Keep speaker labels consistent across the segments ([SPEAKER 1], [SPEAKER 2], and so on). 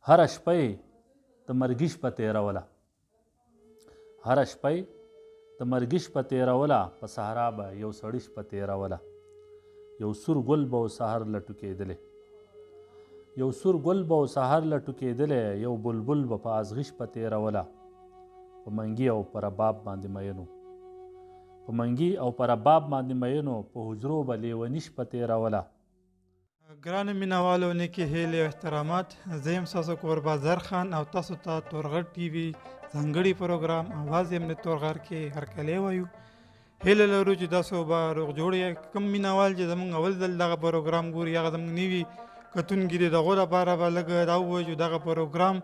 [SPEAKER 1] هره شپه یې د مرګي شپه تېروله هره شپه یې د مرګي شپه تېروله په صحرا به یو سړي شپه تېروله یو سور ګل به و سهار له ټوکېدلی یو سور ګل به و سهار له ټوکېدلی یو بلبل به په ازغي شپه تېروله په منګي او په رباب باندې مینو په منګي او په رباب باندې مینو په حجرو به لیوني شپه تېروله.
[SPEAKER 2] ګرانو مینوالو نیکې هیلې او احترامات، زه یم ستاسو کوربه زر خان او تاسو ته تورغر ټي وي ځانګړي پروګرام اواز یم د تورغر کې هرکلی وایو. هیله لرو چې تاسو به روغ جوړ یې. کوم مینوال چې زموږ اول ځل دغه پروګرام ګوري هغه زموږ نوي کتونکي دي، د هغو لپاره به لږ دا ووایو چې دغه پروګرام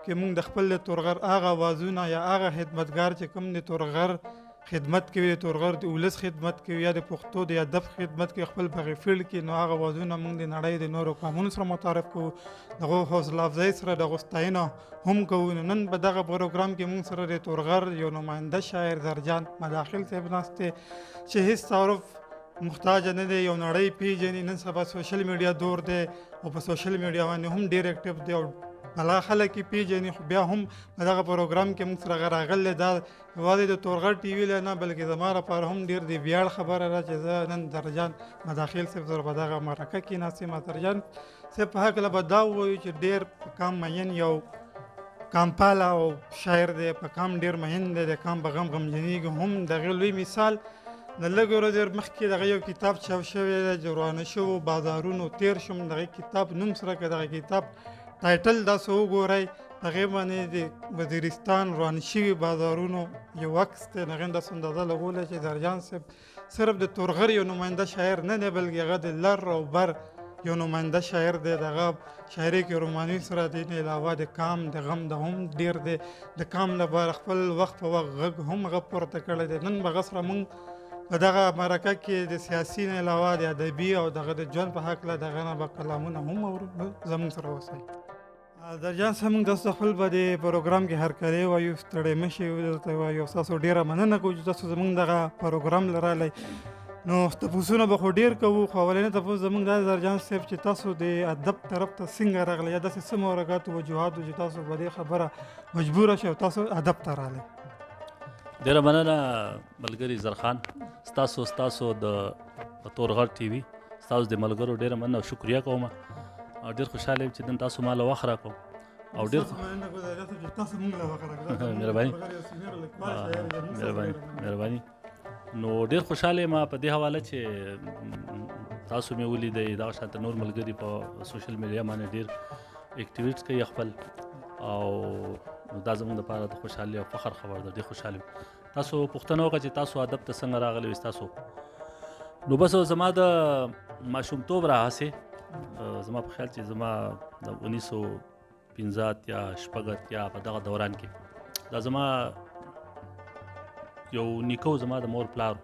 [SPEAKER 2] کې موږ د خپل د تورغر هغه اوازونه یا هغه خدمتګار چې کوم د تورغر خدمت کوي، د تورغر د ولس خدمت کوي یا د پښتو د ادب خدمت کوي خپل په فیلډ کې، نو هغه اوازونه موږ د نړۍ د نورو قومونو سره متعارف کوو، دغه حوصله افزایي سره دغه ستاینه هم کوو. نن په دغه پروګرام کې موږ سره د تورغر یو نماینده شاعر زرجان مداخل صاحب ناست دی چې هیڅ تعارف محتاج نه دی، یو نړۍ پیژني. نن سبا سوشل میډیا دور دی او په سوشل میډیا باندې هم ډېر اکټیو دی او بلا خلک یې پیژني، خو بیا هم په دغه پروګرام کې موږ سره راغلی دا یوازې د تورغر ټي وي نه بلکې زما لپاره هم ډېر د ویاړ خبره ده چې زه نن زرجان مداخل صاحب سره په دغه مرکه کې ناست یم. زرجان صاحب په هکله به دا ووایو چې ډېر په کام مین یو کامپاله او شاعر دی، په کام ډېر مین دی، د کام په غم غمجنېږي هم. د هغې لوی مثال د لږو ورځې مخکې دغه یو کتاب چاپ شوی دی چې روانه شوو بازارونو تېر شوم، دغه کتاب نوم سره که دغه کتاب ټایټل داسې وګورئ، هغې باندې د وزیرستان روان شوي بازارونو یو عکس دی، د هغې داسې اندازه لګولی چې زرجان صاحب صرف د تورغر یو نماینده شاعر نه دی بلکې هغه د لر او بر یو نماینده شاعر دی. دغه شاعري کې رومانوي سره دی نه علاوه د کام د غم د هم ډېر دی، د کام لپاره خپل وخت په وخت غږ هم هغه پورته کړی دی. نن به هغه سره موږ په دغه مرکه کې د سیاسي نه علاوه د ادبي او دغه د ژوند په هکله دغه نه به کلامونه هم اورو. زموږ سره اوسئ. زرجان صاحب موږ تاسو ته خپل به د پروګرام کې هرکلی وایو، ستړی مه شئ درته وایو، ستاسو ډېره مننه کوو چې تاسو زموږ دغه پروګرام له راغلی. نو تپوسونه به خو ډېر کوو، خو اولنی تپوس زموږ دا زرجان صاحب چې تاسو د ادب طرف ته څنګه راغلی یا داسې څه محرکات و وجوهاتو چې تاسو په دې خبره مجبوره شئ او تاسو ادب ته راغلی؟
[SPEAKER 1] ډېره مننه ملګري زرخان، ستاسو د تورغر ټي وي ستاسو د ملګرو ډېره مننه او شکریه کوم او ډېر خوشحاله یم چې نن تاسو ما له وخت راکړو او ډېر مهرباني. نو ډېر خوشحاله یم په دې حواله چې تاسو مې ولیدئ، دغه شانته نور ملګري په سوشل میډیا باندې ډېر اکټیویټ کوي خپل، او دا زموږ دپاره د خوشحالي او فخر خبر ده. ډېر خوشحاله یم. تاسو پوښتنه وکړه چې تاسو ادب ته څنګه راغلی وئ تاسو. نو بس زما د ماشومتوب راهسې زما په خیال چې زما د 1950 یا 56 یا په دغه دوران کې دا زما یو نیکه زما د مور پلار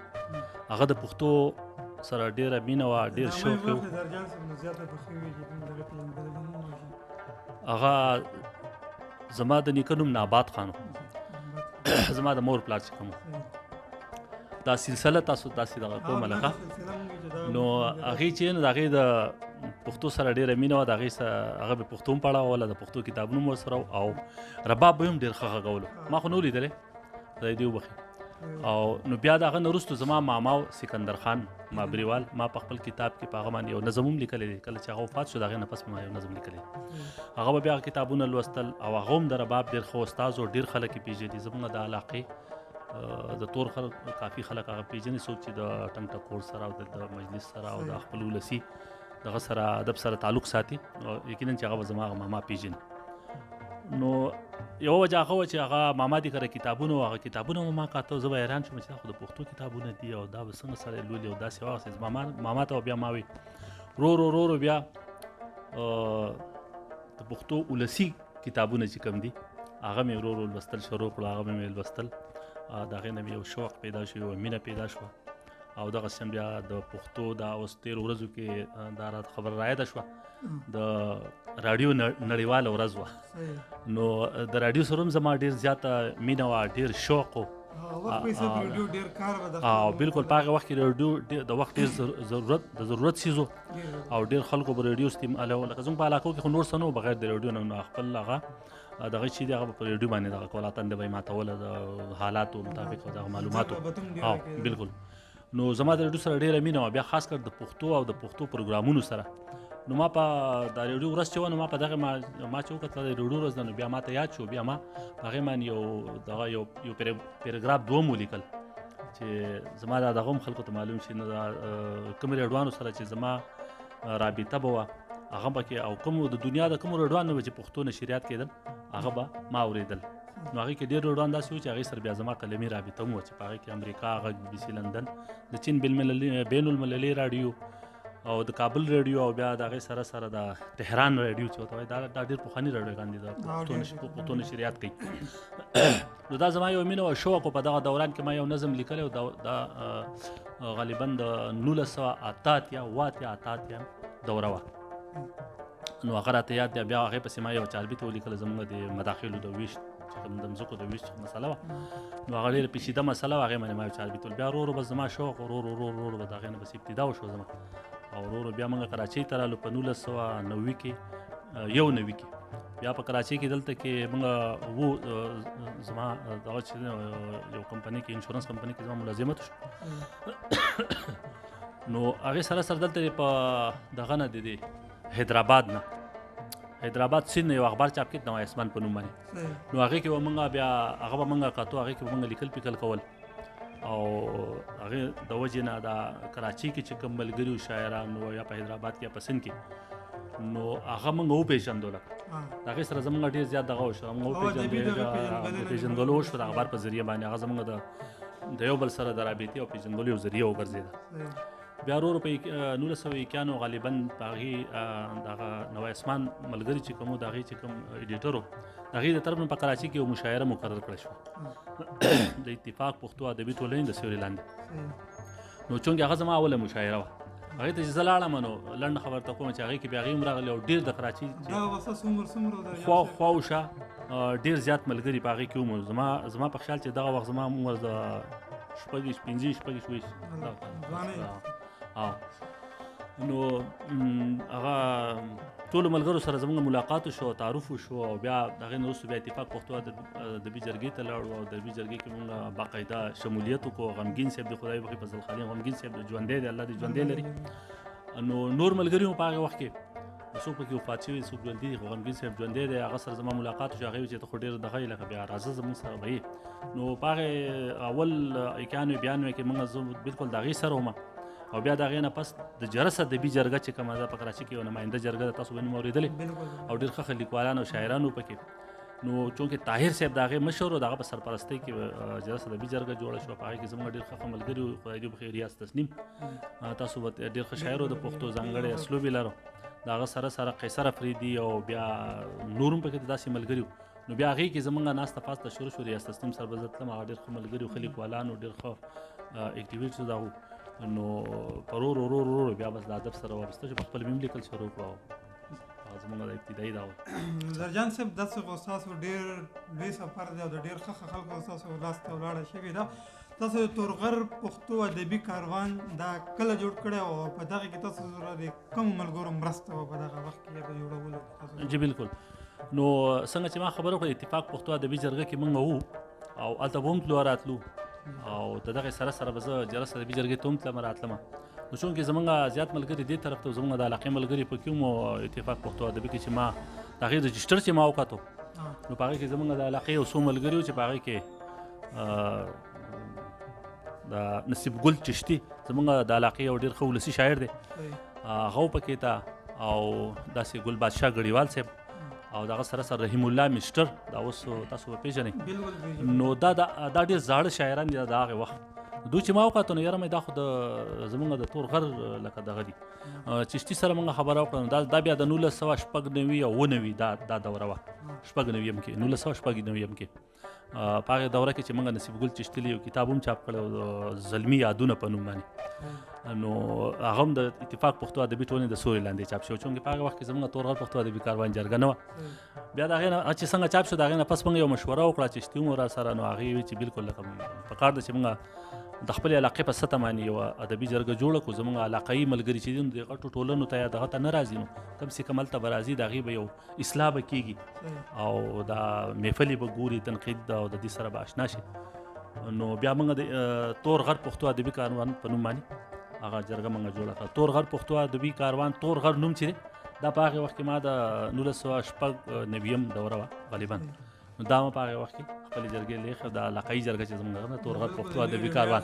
[SPEAKER 1] هغه د پښتو سره ډېره مینه وه، ډېر شوق یې و. هغه زما د نیکه نوم ناباد خان و، زما د مور پلار چې کوم دا سلسله تاسو داسې دغه کومه لکه نو هغې چې د هغې د پښتو سره ډېره مینه وه، د هغې سره هغه به پښتو هم پړاوله، د پښتو کتابونه مو ورسره او رباب به هم ډېر ښه غږولو. ما خو نه ولیدلی، خدای دې وبخي. او نو بیا د هغه نه وروستو زما ماما سکندر خان مابریوال ما په خپل کتاب کې په هغه باندې یو نظم هم لیکلی دی. کله چې هغه وفات شو د هغې نه پس ما یو نظم لیکلی دی، هغه به بیا کتابونه لوستل او هغه هم د رباب ډېر ښه استاذ و، ډېر خلک یې پېژني. زموږ د علاقې د تور خلک کافي خلک هغه پېژني، څوک چې د ټنګ ټکور سره او د مجلس سره او د خپل ولسي دغه سره ادب سره تعلق ساتي، یقینا چې هغه به زما ماما پېژني. نو یوه وجه هغه وه چې هغه ماما دې کره کتابونه و، هغه کتابونه مو ما کاته، زه به حیران شوم چې دا خو د پښتو کتابونه دي او دا به څنګه سړی لولي او داسې واخېست. ماما ته بیا ما وی ورو بیا د پښتو ولسي کتابونه چې کوم دي هغه مې ورو لوستل شروع کړو، هغه مې لوستل، د هغې نه مې یو شوق پیدا شو، یوه مینه پیدا شوه. او دغسې هم بیا د پښتو دا اوس تېرو ورځو کې دا راته خبره رایاده شوه د راډیو نړیواله ورځ وه، نو د راډیو سره هم زما ډېر زیاته مینه وه، ډېر شوق و بالکل په هغه وخت کې ریډیو د وخت ډېر ضرورت سیزو او ډېر خلکو به ریډیو استعمالوه. لکه زموږ په علاقو کې خو نور څه نه و بغیر د ریډیو نه، خپل هغه دغه چې دی هغه په ریډیو باندې دغه کوله، تنده به یې ماتوله د حالاتو مطابق او دغه معلوماتو. بالکل. نو زما د ریډیو سره ډېره مینه وه، بیا خاص کر د پښتو او د پښتو پروګرامونو سره. نو ما په د ریډیو ورځ چې وه نو ما په دغه ما چې وکتله د ریډیو ورځ ده، نو بیا ما ته یاد شو، بیا ما په هغې باندې یو پیراګراف دوم ولیکل چې زما دا دغه هم خلکو ته معلوم شي. نو دا کوم ریډیوانو سره چې زما رابطه به وه هغه پکې، او کوم د دنیا د کومو ریډیوانو به چې پښتو نشریات کېدل هغه به ما اورېدل. نو هغې کې ډېر ریډیوان داسې وو چې هغې سره بیا زما قلمي رابطه هم وه، چې په هغې کې امریکا غږ، BBC لندن، د چین بین المللي راډیو او د کابل ریډیو، او بیا د هغې سره د تهران ریډیو چې ورته وایي دا ډېر پخواني ریډیوګان دي د پښتو نشریات کوي. نو دا زما یو مینه او شوق په دغه دوران کې ما یو نظم لیکلی او دا غالبا د 1988 دوره وه. نو هغه راته یاد دی. بیا هغې پسې ما یو چاربیته ولیکله زموږ د مداخلو د ویش چې کوم د مځکو د ویش مسله وه. نو هغه ډېره پیچیده مسله وه، هغې باندې ما یو چاربیت ولیکل. بیا ورو بس زما شوق ورو به د هغې نه بس ابتدا وشوه زما، او ورو بیا موږ کراچۍ ته رالو په 1990 کې 91 کې. بیا په کراچۍ کې دلته کې موږ زما دغه چې یو کمپنۍ کې انشورنس کمپنۍ کې زما ملازمت شو. نو هغې سره دلته په دغه نه د حیدرآباد سیند نه یو اخبار چاپ کېد نوی اسمان په نوم باندې. نو هغې کې به موږ بیا هغه به موږ کتو، هغې کې به موږ لیکل پیکل کول، او هغې د وجې نه دا کراچۍ کې چې کوم ملګري و شاعران و یا په حیدرآباد کې یا په سند کې، نو هغه موږ وپېژندو. لکه د هغې سره زموږ ډېر زیات دغه وشو، موږ وپېژندلو وشو د اخبار په ذریعه باندې. هغه زموږ د یو بل سره د رابطې او پېژندلو یو ذریعه وګرځېده. بیا ورو په 1991 غالبا په هغې دغه نوی اسمان ملګري چې کوم و، د هغې چې کوم ایډیټر و، د هغې د طرف نه په کراچۍ کې یو مشاعره مقرر کړه شوه د اتفاق پښتو ادبي ټولنې د سیوري لاندې. نو چونکې هغه زما اوله مشاعره وه، هغې ته چې زه لاړم نو لنډه خبر ته کوم چې هغې کې بیا هغې هم راغلي او ډېر د کراچۍ خواوشا ډېر زیات ملګري په هغې کې ومو. زما په خیال چې دغه وخت زما عمر د 15 نو هغه ټولو ملګرو سره زموږ ملاقات وشو، تعارف وشو، او بیا د هغې نه وروسته بیا اتفاق پښتو ادبي جرګې ته لاړو، او ادبي جرګې کې موږ باقاعده شمولیت وکړو. غمګین صاحب د خدای بخښي فضل خالق غمګین صاحب ژوندی دی، الله دې ژوندی لري. نو نور ملګري هم په هغه وخت کې څوک پکې وفات شوي څوک ژوندي دي، خو غمګین صاحب ژوندی دی. هغه سره زما ملاقات وشو، هغې ویل چې ته خو ډېر دغه یې، لکه بیا راځه زموږ سره به یې. نو په هغې اول 91 کې موږ زه بالکل د هغې سره وم، او بیا د هغې نه پس د جرس ادبي جرګه چې کومه ده په کراچۍ کې یو نماینده جرګه ده، تاسو به نوم اورېدلې، او ډېر ښه لیکوالان او شاعران وو پکې. نو چونکې طاهر صاحب د هغې مشر و، د هغه په سرپرستۍ کې جرس ادبي جرګه جوړه شوه. په هغې کې زموږ ډېر ښه ملګري وو، خدای دې وبخښي ریاض تسنیم، تاسو به ډېر ښه شاعر و، د پښتو ځانګړی اسلوب یې لرو. د هغه سره قیصر افریدي او بیا نور هم پکې داسې ملګري وو. نو بیا هغې کې زموږ ناسته پاسته شروع شو، ریاض تسنیم سره به زه تلم، هغه ډېر ښه ملګري وو، ښه لیکوالان وو، ډېر ښه اکټیویټس دغه وو. نو په ورو بیا بس د ادب سره وابسته شو، په خپل مې هم لیکل شروع کړو. زموږ د ابتدایي دا و.
[SPEAKER 2] زرجان صاحب داسې خو ستاسو ډېر لوی سفر دی او د ډېر ښه خلکو ستاسو لاس ته ولاړه شوې ده. تاسو د تورغر پښتو ادبي کاروان دا کله جوړ کړی او په دغه کې تاسو سره د کومو ملګرو مرسته وه په دغه وخت کې د جوړولو؟
[SPEAKER 1] جی بالکل. نو څنګه چې ما خبره وکړه اتفاق پښتو ادبي جرګه کې موږ وو، او هلته به هم تلو راتلو، او د دغې سره به زه جرس ادبي جرګې ته هم تلم راتلم. نو چونکې زموږ زیات ملګري دې طرف ته، زموږ د علاقې ملګري پکې هم اتفاق پښتو ادبي کې چې ما د هغې رجسټر چې ما وکتو، نو په هغې کې زموږ د علاقې یو څو ملګري وو چې په هغې کې د نصیب ګل چشتي زموږ د علاقې یو ډېر ښه ولسي شاعر دی، هغه پکې ته، او داسې ګل بادشاه ګډیوال صاحب، او دغه سره رحیم الله مسټر، دا اوس تاسو به پېژنئ. نو دا ډېر زاړه شاعران دي د هغې وخت. دوی چې ما وکتو نو یاره مې دا خو زموږ د تور غر لکه دغه دي چشتي سره موږ خبره وکړه. دا بیا د 1996 او 1990 دا دوره وه، 96 کې 1996 کې. په هغې دوره کې چې موږ نصیب ګل چشتي یو کتاب هم چاپ کړی زلمي یادونه په نوم باندې نو هغه هم د اتفاق پښتو ادبي ټولنې د سوري لاندې چاپ شو چونکې په هغه وخت کې زموږ تورغر پښتو ادبي کاروان جرګه نه وه بیا د هغې نه چې څنګه چاپ شو د هغې نه پس موږ یو مشوره وکړه چشتي هم راسره نو هغې ویل چې بالکل لکه په کار ده چې موږ د خپلې علاقې په سطحه باندې یوه ادبي جرګه جوړه کړو زموږ علاقایي ملګري چې دي نو د غټو ټولنو ته یا دغه ته نه راځي نو کم سې کم هلته به راځي د هغې به یو اصلاح به کېږي او دا محفلې به ګوري تنقید او د دې سره به اشنا شي نو بیا موږ د تور غر پښتو ادبي کاروان په نوم باندې هغه جرګه موږ جوړه کړه تور غر پښتو ادبي کاروان تور غر نوم چې دی دا په هغې وخت کې ما د 1990 دوره وه غالبا نو دا ما په هغې وخت کې خپلې جرګې لیکه د علاقایي جرګه چې زموږ د تور غر پښتو ادبي کاروان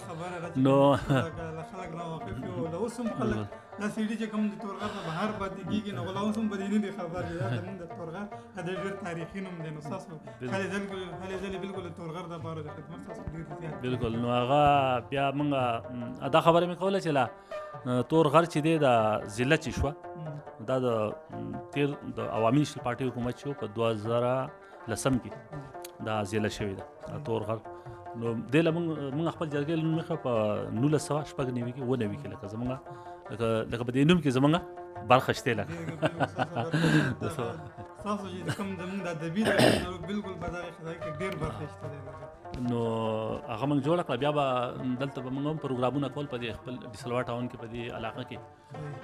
[SPEAKER 1] نو
[SPEAKER 2] خلک راواقف یو د اوس هم خلک دا سیډي چې کوم د تور غر نه بهر پاتې کېږي نو اوس هم په دې نه دي خبر دی دا زموږ د تور غر دا ډېر تاریخي نوم دی نو ستاسو هلې ځلې بالکل د تور غر دپاره د خدمت ستاسو ډېر زیات
[SPEAKER 1] بالکل نو هغه بیا موږ دا خبره مې کوله چې لا تور غر چې دی د ضلع چې شوه دا د تیر د عوامي نېشنل پارټي حکومت چې و په 2010 کې دا ضلع شوې ده تور غر نو دې له موږ خپل جرګې لنوم ایښه په 1990 کې 1990 کې لکه زموږ لکه په دې نوم کې زموږ برخه شته لکه
[SPEAKER 2] تاسو چې کوم زموږ د ادبي بالکل په دغه خدای کې ډېر برخه شته
[SPEAKER 1] نو هغه موږ جوړه کړه بیا به دلته به موږ هم پروګرامونه کول په دې خپل ډیسلوا ټاون کې په دې علاقه کې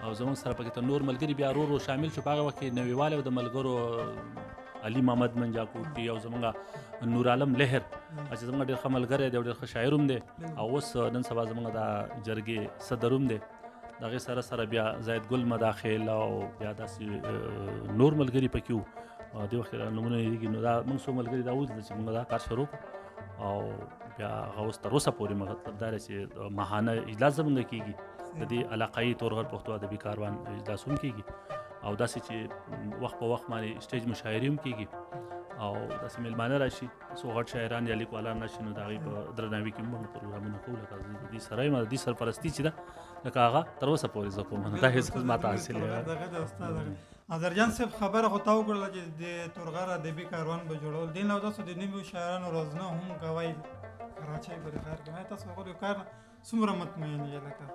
[SPEAKER 1] او زموږ سره پکې ته نور ملګري بیا ورو شامل شو په هغه وخت کې نویوالی او د ملګرو علي محمد منجاکوټي او زموږ نور عالم لهر چې زموږ ډېر ښه ملګری دی او ډېر ښه شاعر هم دی او اوس نن سبا زموږ دا جرګې صدر هم دی د هغې سره بیا زاید ګل مداخل او بیا داسې نور ملګري پکې وو دې وخت کې نومونه یادېږي نو دا موږ څو ملګري دا ولیدل چې موږ دا کار شروع کړو او بیا هغه اوس تر اوسه پورې مطلب دا دی چې ماهانه اجلاس زموږ کېږي د دې علاقایي تور غر پښتو ادبي کاروان اجلاس هم کېږي او داسې چې وخت په وخت باندې سټیج مشاعرې هم کېږي او داسې میلمانه راشي څو غټ شاعران یا لیکوالان راشي نو د هغوی په درناوي کې موږ پروګرامونه کوو لکه د دې سره یم د دې سرپرستي چې ده لکه هغه تر اوسه پورې زه کوم دا هېڅ ماته حاصل دی
[SPEAKER 2] اظهرجان صاحب خبره خو تا وکړله چې د تورغر ادبي کاروان به جوړول دې نه تاسو د نویو شاعرانو روزنه هم کوئ کراچۍ په دې ښار کې تاسو هغه د کار څومره مطمئن یې لکه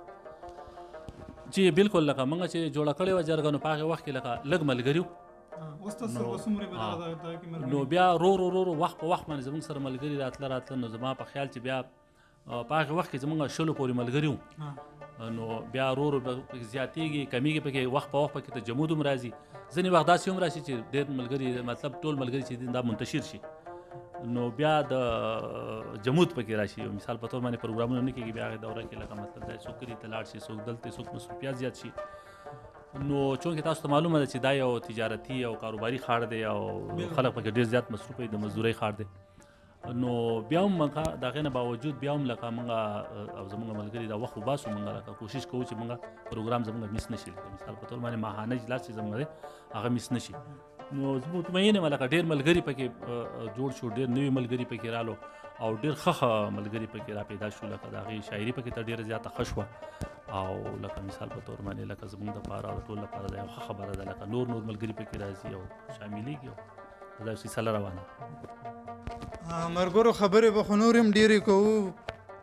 [SPEAKER 1] چې بالکل لکه موږ چې جوړه کړې وه جرګه نو په هغې وخت کې لکه لږ ملګري نو بیا رو وخت په وخت باندې زموږ سره ملګري راتله نو زما په خیال چې بیا په هغې وخت کې زموږ 10 پورې ملګري وو نو بیا رو زیاتېږي کمیږي پکې وخت په وخت پکې ته جمود هم راځي ځینې وخت داسې هم راشي چې ډېر ملګري مطلب ټول ملګري چې دي دا منتشر شي نو بیا د جمود پکې راشي مثال په طور باندې پروګرامونه نه کېږي بیا هغې دوره کې لکه مطلب دا څوک کلي ته لاړ شي څوک دلته څوک مصروفیات زیات شي نو چونکې تاسو ته معلومه ده چې دا یو تجارتي او کاروباري ښار دی او خلک پکې ډېر زیات مصروف وي د مزدورۍ ښار دی نو بیا هم موږ د هغې نه باوجود بیا هم لکه موږ او زموږ ملګري دا وخت وباسو موږ لکه کوشش کوو چې موږ پروګرام زموږ میس نه شي مثال په طور باندې ماهانه اجلاس چې زموږ دی هغه میس نه شي نو زه مطمئن یم لکه ډېر ملګري پکې جوړ شو ډېر نوي ملګري پکې رالو او ډېر ښه ملګري پکې را پیدا شو لکه د هغې شاعري پکې ته ډېره زیاته ښه شوه او لکه مثال په طور باندې لکه زموږ دپاره او ټول لپاره دا یو ښه خبره ده لکه نور ملګري پکې راځي او شاملېږي او دا سلسله روانه
[SPEAKER 2] مرګورو خبرې به خو نور هم ډېرې کوو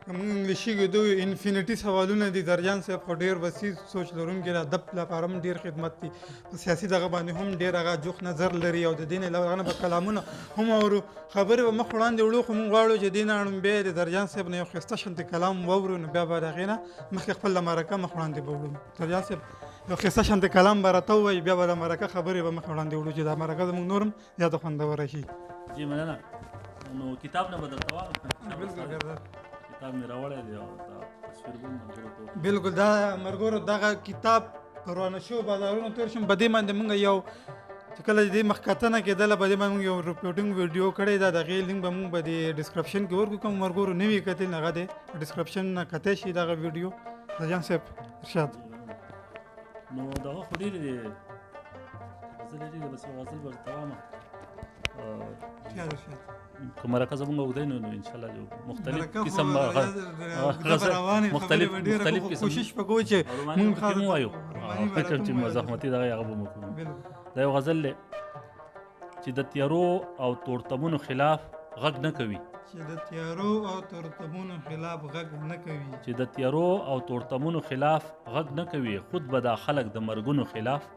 [SPEAKER 2] موږ انګلیشي کې دوی انفینټي سوالونه دي درجان صاحب خو ډېر وسیع سوچ لرونکي د ادب لپاره هم ډېر خدمت دي په سیاسي دغه باندې هم ډېر هغه جوخ نظر لري او د دې نه علاوه هغه به کلامونه هم اورو خبرې به مخ وړاندې وړو خو موږ غواړو چې دې نه اړم بیا د درجان صاحب نه یو ښایسته شانتې کلام واورو نو بیا به د هغې نه مخکې خپل د مرکه مخ وړاندې به وړو درجان صاحب یو ښایسته شانتې کلام به راته ووایي بیا به د مرکه خبرې به مخ وړاندې وړو چې دا مرکه زموږ نور هم زیاته خوندوره شي
[SPEAKER 1] جی مننه نو کتاب نه به درته وایم کتاب مې راوړی دی او دا تصویرګل
[SPEAKER 2] بالکل دا مرګورو دغه کتاب روانه شو بازارونو تېر شم په دې باندې موږ یو چې کله دې مخکتنه کېدله په دې باندې موږ یو ریپورټینګ ویډیو کړی دا د هغې لینک به موږ به د ډسکرپشن کې ورکړو کوم مرګورو نه وي کتل هغه د ډسکرپشن نه کتی شي دغه ویډیو د جان صاحب ارشاد
[SPEAKER 1] نو دغه خو ډېرې دی غزل یې ډېرې بس یو غزل به ورته وایم که مرکه زموږ اوږدی نو انشاءالله یو مختلف قسم مختلف قسم
[SPEAKER 2] کوشش به کوو چې
[SPEAKER 1] موږ پکې مو وایو چې مزاحمتي دغه هغه به مو کوو دا یو غزل دی چې د تیارو او تورتمونو خلاف غږ نه کوي
[SPEAKER 2] چې د تیارو او تورتمونو خلاف غږ نه کوي
[SPEAKER 1] چې د تیارو او تورتمونو خلاف غږ نه کوي خود به دا خلک د مرګونو خلاف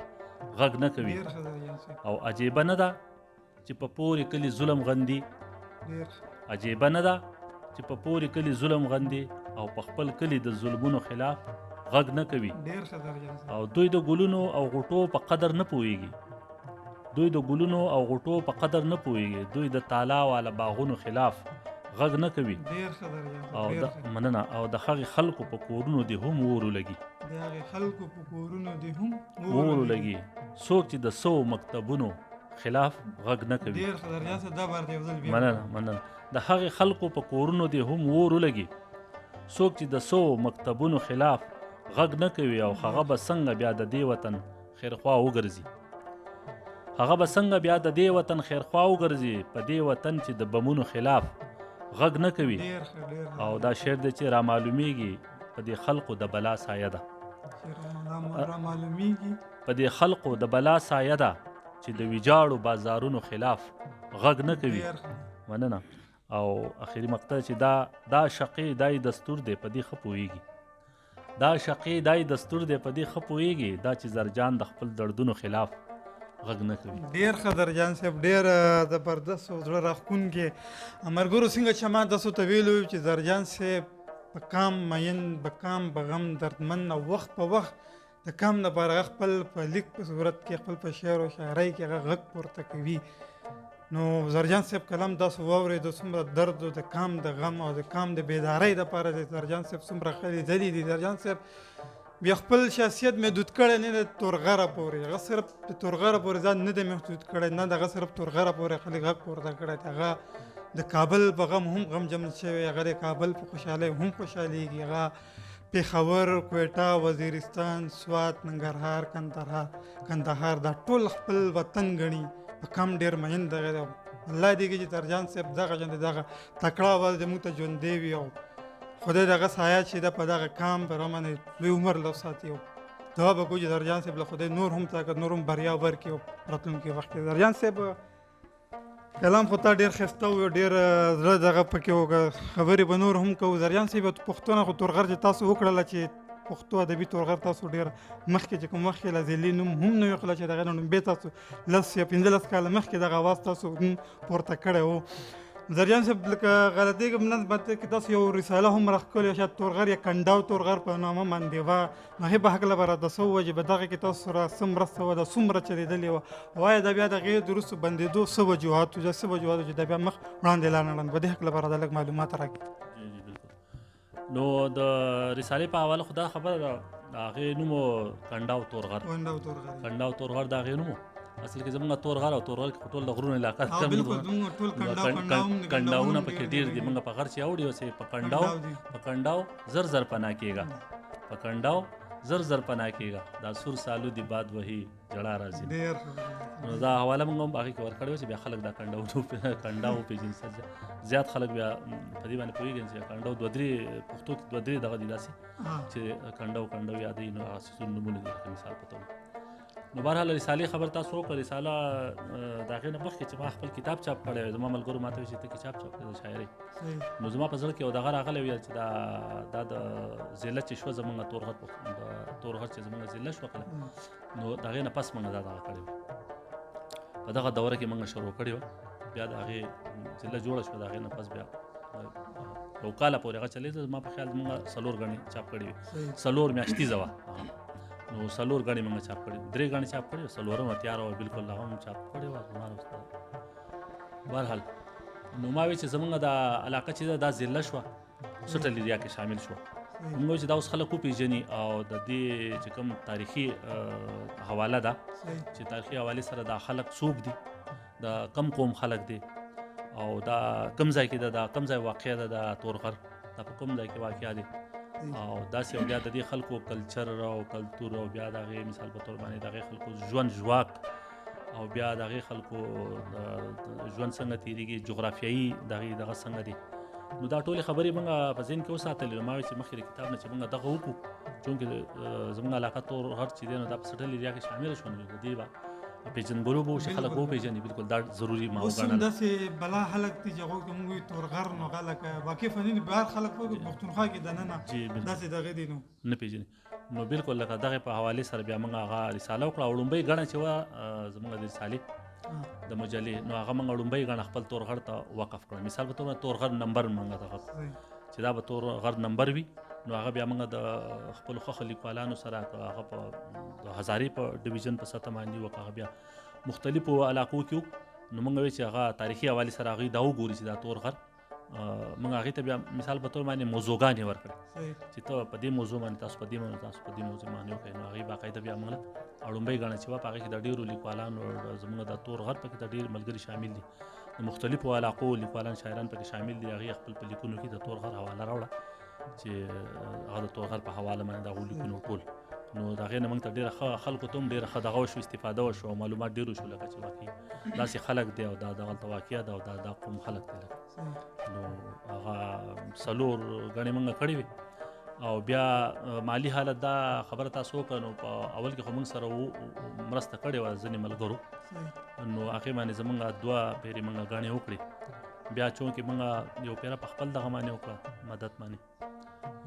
[SPEAKER 1] غږ نه کوي
[SPEAKER 2] ډېر ښه درجان صاحب
[SPEAKER 1] او عجیبه نه ده چې په پورې کلي ظلم غندي
[SPEAKER 2] ډېر
[SPEAKER 1] عجیبه نه ده چې په پورې کلي ظلم غندي او په خپل کلي د ظلمونو خلاف غږ نه کوي
[SPEAKER 2] ډېر ښه درجان صاحب
[SPEAKER 1] او دوی د ګلونو او غوټو په قدر نه پوهیږي دوی د ګلونو او غوټو په قدر نه پوهیږي دوی د تالا والا باغونو خلاف غږ نه کوي
[SPEAKER 2] ډېر ښه درجان
[SPEAKER 1] او
[SPEAKER 2] صاحب ډېر
[SPEAKER 1] د
[SPEAKER 2] ښه
[SPEAKER 1] مننه او د هغې خلکو په کورونو دې هم اور ولګي
[SPEAKER 2] د هغې خلکو په کورونو دې هم
[SPEAKER 1] اور ولګي څوک چې د 100 مکتبونو خلاف غږ نه کوي
[SPEAKER 2] ډېر ښه درجان صاحب دا بار دې یو ځل بیا
[SPEAKER 1] مننه د هغې خلکو په کورونو دې هم اور ولګي څوک چې د 100 مکتبونو خلاف غږ نه کوي او هغه به څنګه بیا د دې وطن خیرخوا وګرځي هغه به څنګه بیا د دې وطن خیرخوا وګرځي په دې وطن چې د بمونو خلاف غږ نه کوي
[SPEAKER 2] ډېر ښه ډېر ښه
[SPEAKER 1] او دا شعر دی چې رامعلومیږي په دې خلقو د بلا سایه ده
[SPEAKER 2] چې را معلومیږي
[SPEAKER 1] په دې خلقو د بلا سایه ده چې د ویجاړو بازارونو خلاف غږ نه کوي
[SPEAKER 2] ډېر ښه
[SPEAKER 1] مننه او اخیری مقطع چې دا شقي دای دستور دی په دې ښه پوهیږي دا شقي دای دستور دی په دې ښه پوهیږي دا چې زرجان د خپل دردونو خلاف غږ نه کوي
[SPEAKER 2] ډېر ښه درجان صاحب ډېر زبردست او زړه راښکونکي ملګرو څنګه چې ما تاسو ته ویلي وو چې زرجان صاحب په کام مین په کام په غم دردمن او وخت په وخت د کام لپاره هغه خپل په لیک په صورت کې خپل په شعر او شاعرۍ کې هغه غږ پورته کوي نو زرجان صاحب کلام تاسو واورېد څومره درد او د کام د غم او د کام د بیدارۍ دپاره د زرجان صاحب څومره ښه ځلې دي زرجان صاحب بیا خپل شخصیت محدود کړی نه د تورغره پورې هغه صرف د تورغره پورې ځان نه دی محدود کړی نه د هغه صرف تورغره پورې خلک غږ پورته کړی دی هغه د کابل په غم هم غمجن شوی هغه د کابل په خوشحالۍ هم خوشحالېږي هغه پېښور کویټه وزیرستان سوات ننګرهار کندهار دا ټول خپل وطن ګڼي په کم ډېر مین دغه دی الله دې کې چې زرجان صاحب دغه ژوند دغه تکړه اواز دې موږ ته ژوندی وي او خدای دغه سایه چې ده په دغه کام په باندې لوی عمر له ساتي او دعا به کوو چې زرجان صاحب له خدای نور هم طاقت نور هم بریا ورکړي او راتلونکي وخت کې زرجان صاحب کلام خو تا ډېر ښایسته و ډېر زړه دغه پکې و خبرې به نور هم کوو زرجان صاحب پښتونه خو تورغر چې تاسو وکړله چې پښتو ادبي تورغر تاسو ډېر مخکې چې کوم مخکې لازلي نوم هم نه ویښله چې دغه نوم بیا تاسو 10 یا 15 کاله مخکې دغه اواز تاسو پورته کړی و زرجان صاحب لکه غلطي کوم نه باندې کې تاسو یو رساله هم راښکلې شاید تورغر یا کنډاو تورغر په نامه باندې وه نو هغې به هکله به راته څه ووایي چې په دغه کې تاسو سره څه مرسته وه دا څومره چلېدلې وه وایه دا بیا د هغې د وروستو بندېدو څه وجوهات وو څه وجوهات چې دا بیا مخ وړاندې لاړ نه په دې هکله به راته لږ معلومات راکړي
[SPEAKER 1] نو د رسالې په حواله خو دا خبره ده د هغې نوم کنډاو تورغر کنډاو تورغر د هغې نوم اصل کې زمونږ تورغر او تورغر کې ټول د غرونو علاقه کنډاوونه پکې ډېر دي موږ په غر چې اوړي اوسې په کنډاو زر زر پناه کېږه په کنډاو زر زر پناه کېږه دا سور سالو دی باد وهي جړا راځي نو دا حواله موږ هم هغې کې ورکړې وه چې بیا خلک دا کنډاو وپېژني زیات خلک بیا په دې باندې پوهېږي چې کنډاو دوه درې پښتو کې دوه درې دغه دي داسې چې کنډاو یادوي نو هغه څه نومونه دي مثال په توګه نو بهرحال رسالې خبر تاسو وکړه رساله د هغې نه مخکې چې ما خپل کتاب چاپ کړی زما ملګرو ماته وایي چې ته کتاب چاپ کړی د شاعرۍ نو زما په زړه کې یو دغه راغلی ویل چې دا د ضلع چې شوه زمونږ تورغر چې زمونږ ضلع شوه کله نو د هغې نه پس موږ دا دغه کړی وو په دغه دوره کې موږ شروع کړې وه بیا د هغې ضلع جوړه شوه د هغې نه پس بیا یو کاله پورې هغه چلېده زما په خیال موږ 4 غڼې چاپ کړې وې 4 میاشتیزه وه نو 4 غڼې موږ چاپ کړې 3 غڼې چاپ کړې 4مه تیاره وه بالکل هغه هم چاپ کړې وه بهرحال نو ما وی چې زمونږ د علاقه چې دا ضلع شوه سوټل ایریا کې شامل شوه موږ وایو چې دا اوس خلک وپېژني او د دې چې کوم تاریخي حواله ده چې تاریخي حوالې سره دا خلک څوک دي د کم قوم خلک دي او دا کم ځای کې دا کم ځای واقع ده د تورغر دا په کوم ځای کې واقع دي او داسې او بیا د دې خلکو کلچر او کلتور او بیا د هغې مثال په طور باندې د هغې خلکو ژوند ژواک او بیا د هغې خلکو ژوند څنګه تېرېږي جغرافیایي د هغې دغه څنګه دي نو دا ټولې خبرې موږ په ذهن کې وساتلې نو ما وایي چې مخکې د کتاب نه چې موږ دغه وکړو چونکې زموږ علاقه تورغر چې دی نو دا په سټل ایریا کې شامله شوه نو د دې به پیژندګلو به وشي خلک وپېژني بالکل دا ضروري ما
[SPEAKER 2] اوس هم
[SPEAKER 1] وګڼله
[SPEAKER 2] داسې بلا خلک دي چې هغوی ته موږ وایو تورغر نو هغه لکه واقف نه دي بهر خلک په پښتونخوا کې دننه
[SPEAKER 1] جی بالکل
[SPEAKER 2] داسې دغه دي نو
[SPEAKER 1] نه پیژني نو بالکل لکه دغه په حوالې سره بیا موږ هغه رساله وکړه او لومبۍ ګڼه چې وه زموږ د رسالې د مجلې نو هغه موږ لومبۍ ګڼه خپل تورغر ته وقف کړه مثال په توګه تورغر نمبر موږ دغه چې دا به تورغر نمبر وي نو هغه بیا موږ د خپلو ښه لیکوالانو سره هغه په د هزارې په ډیویژن په سطح باندې وکړه هغه بیا مختلفو علاقو کې نو موږ وایو چې هغه تاریخي حوالې سره هغوی دا وګوري چې دا تورغر موږ هغې ته بیا مثال په طور باندې موضوعګانې ورکړې چې ته په دې موضوع باندې تاسو په دې باندې تاسو په دې موضوع باندې وکړئ نو هغې باقاعده بیا موږ له لومبۍ ګڼه چې وه په هغې کې د ډېرو لیکوالانو زموږ د تورغر پکې د ډېر ملګري شامل دي د مختلفو علاقو لیکوالان شاعران پکې شامل دي هغې خپل په لیکونو کې د تورغر حواله راوړه چې هغه د تورغر په حواله باندې د هغو لیکونو ټول نو د هغې نه موږ ته ډېره ښه خلکو ته هم ډېره ښه دغه وشو استفاده وشو او معلومات ډېر وشو لکه چې واقعي داسې خلک دی او دا دغلته واقعه ده او دا قوم خلک دی نو هغه څلور ګڼې موږ کړې وې او بیا مالی حالت دا خبره تاسو وکړه نو په اول کې خو موږ سره مرسته کړې وه ځینې ملګرو نو هغې باندې زموږ دوه پیرې موږ ګڼې وکړې بیا چونکې موږ یو پیره په خپل دغه باندې وکړه مدد باندې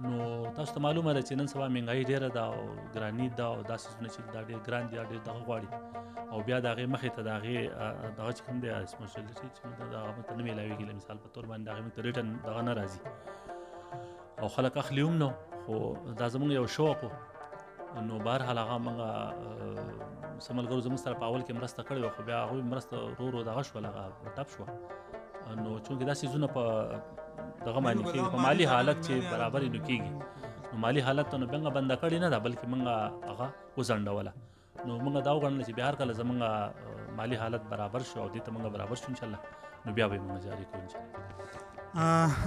[SPEAKER 1] نو تاسو ته معلومه ده چې نن سبا مهنګایي ډېره ده او ګراني ده او دا څیزونه چې دا ډېر ګران دي ډېر دغه غواړي او بیا د هغې مخې ته د هغې دغه چې کوم دی رسپانسبلټي چې موږ ته هغه موږ ته نه میلاوېږي مثال په طور باندې د هغې موږ ته ریټن دغه نه راځي او خلک اخلي هم نه خو دا زموږ یو شوق و نو بهرحال هغه موږ څه ملګرو زموږ سره په اول کې مرسته کړې وه خو بیا هغوی مرسته ورو ورو دغه شول هغه ټپ شوه نو چونکې دا څیزونه په دغه باندې کېږي په مالي حالت چې برابر نو کېږي نو مالي حالت ته نو موږ بنده کړې نه ده بلکې موږ هغه وځنډوله نو موږ دا وګڼله چې بیا هر کله زموږ مالي حالت برابر شو او دې ته موږ برابر شو انشاءالله نو بیا به یې موږ جاري کړو انشاءالله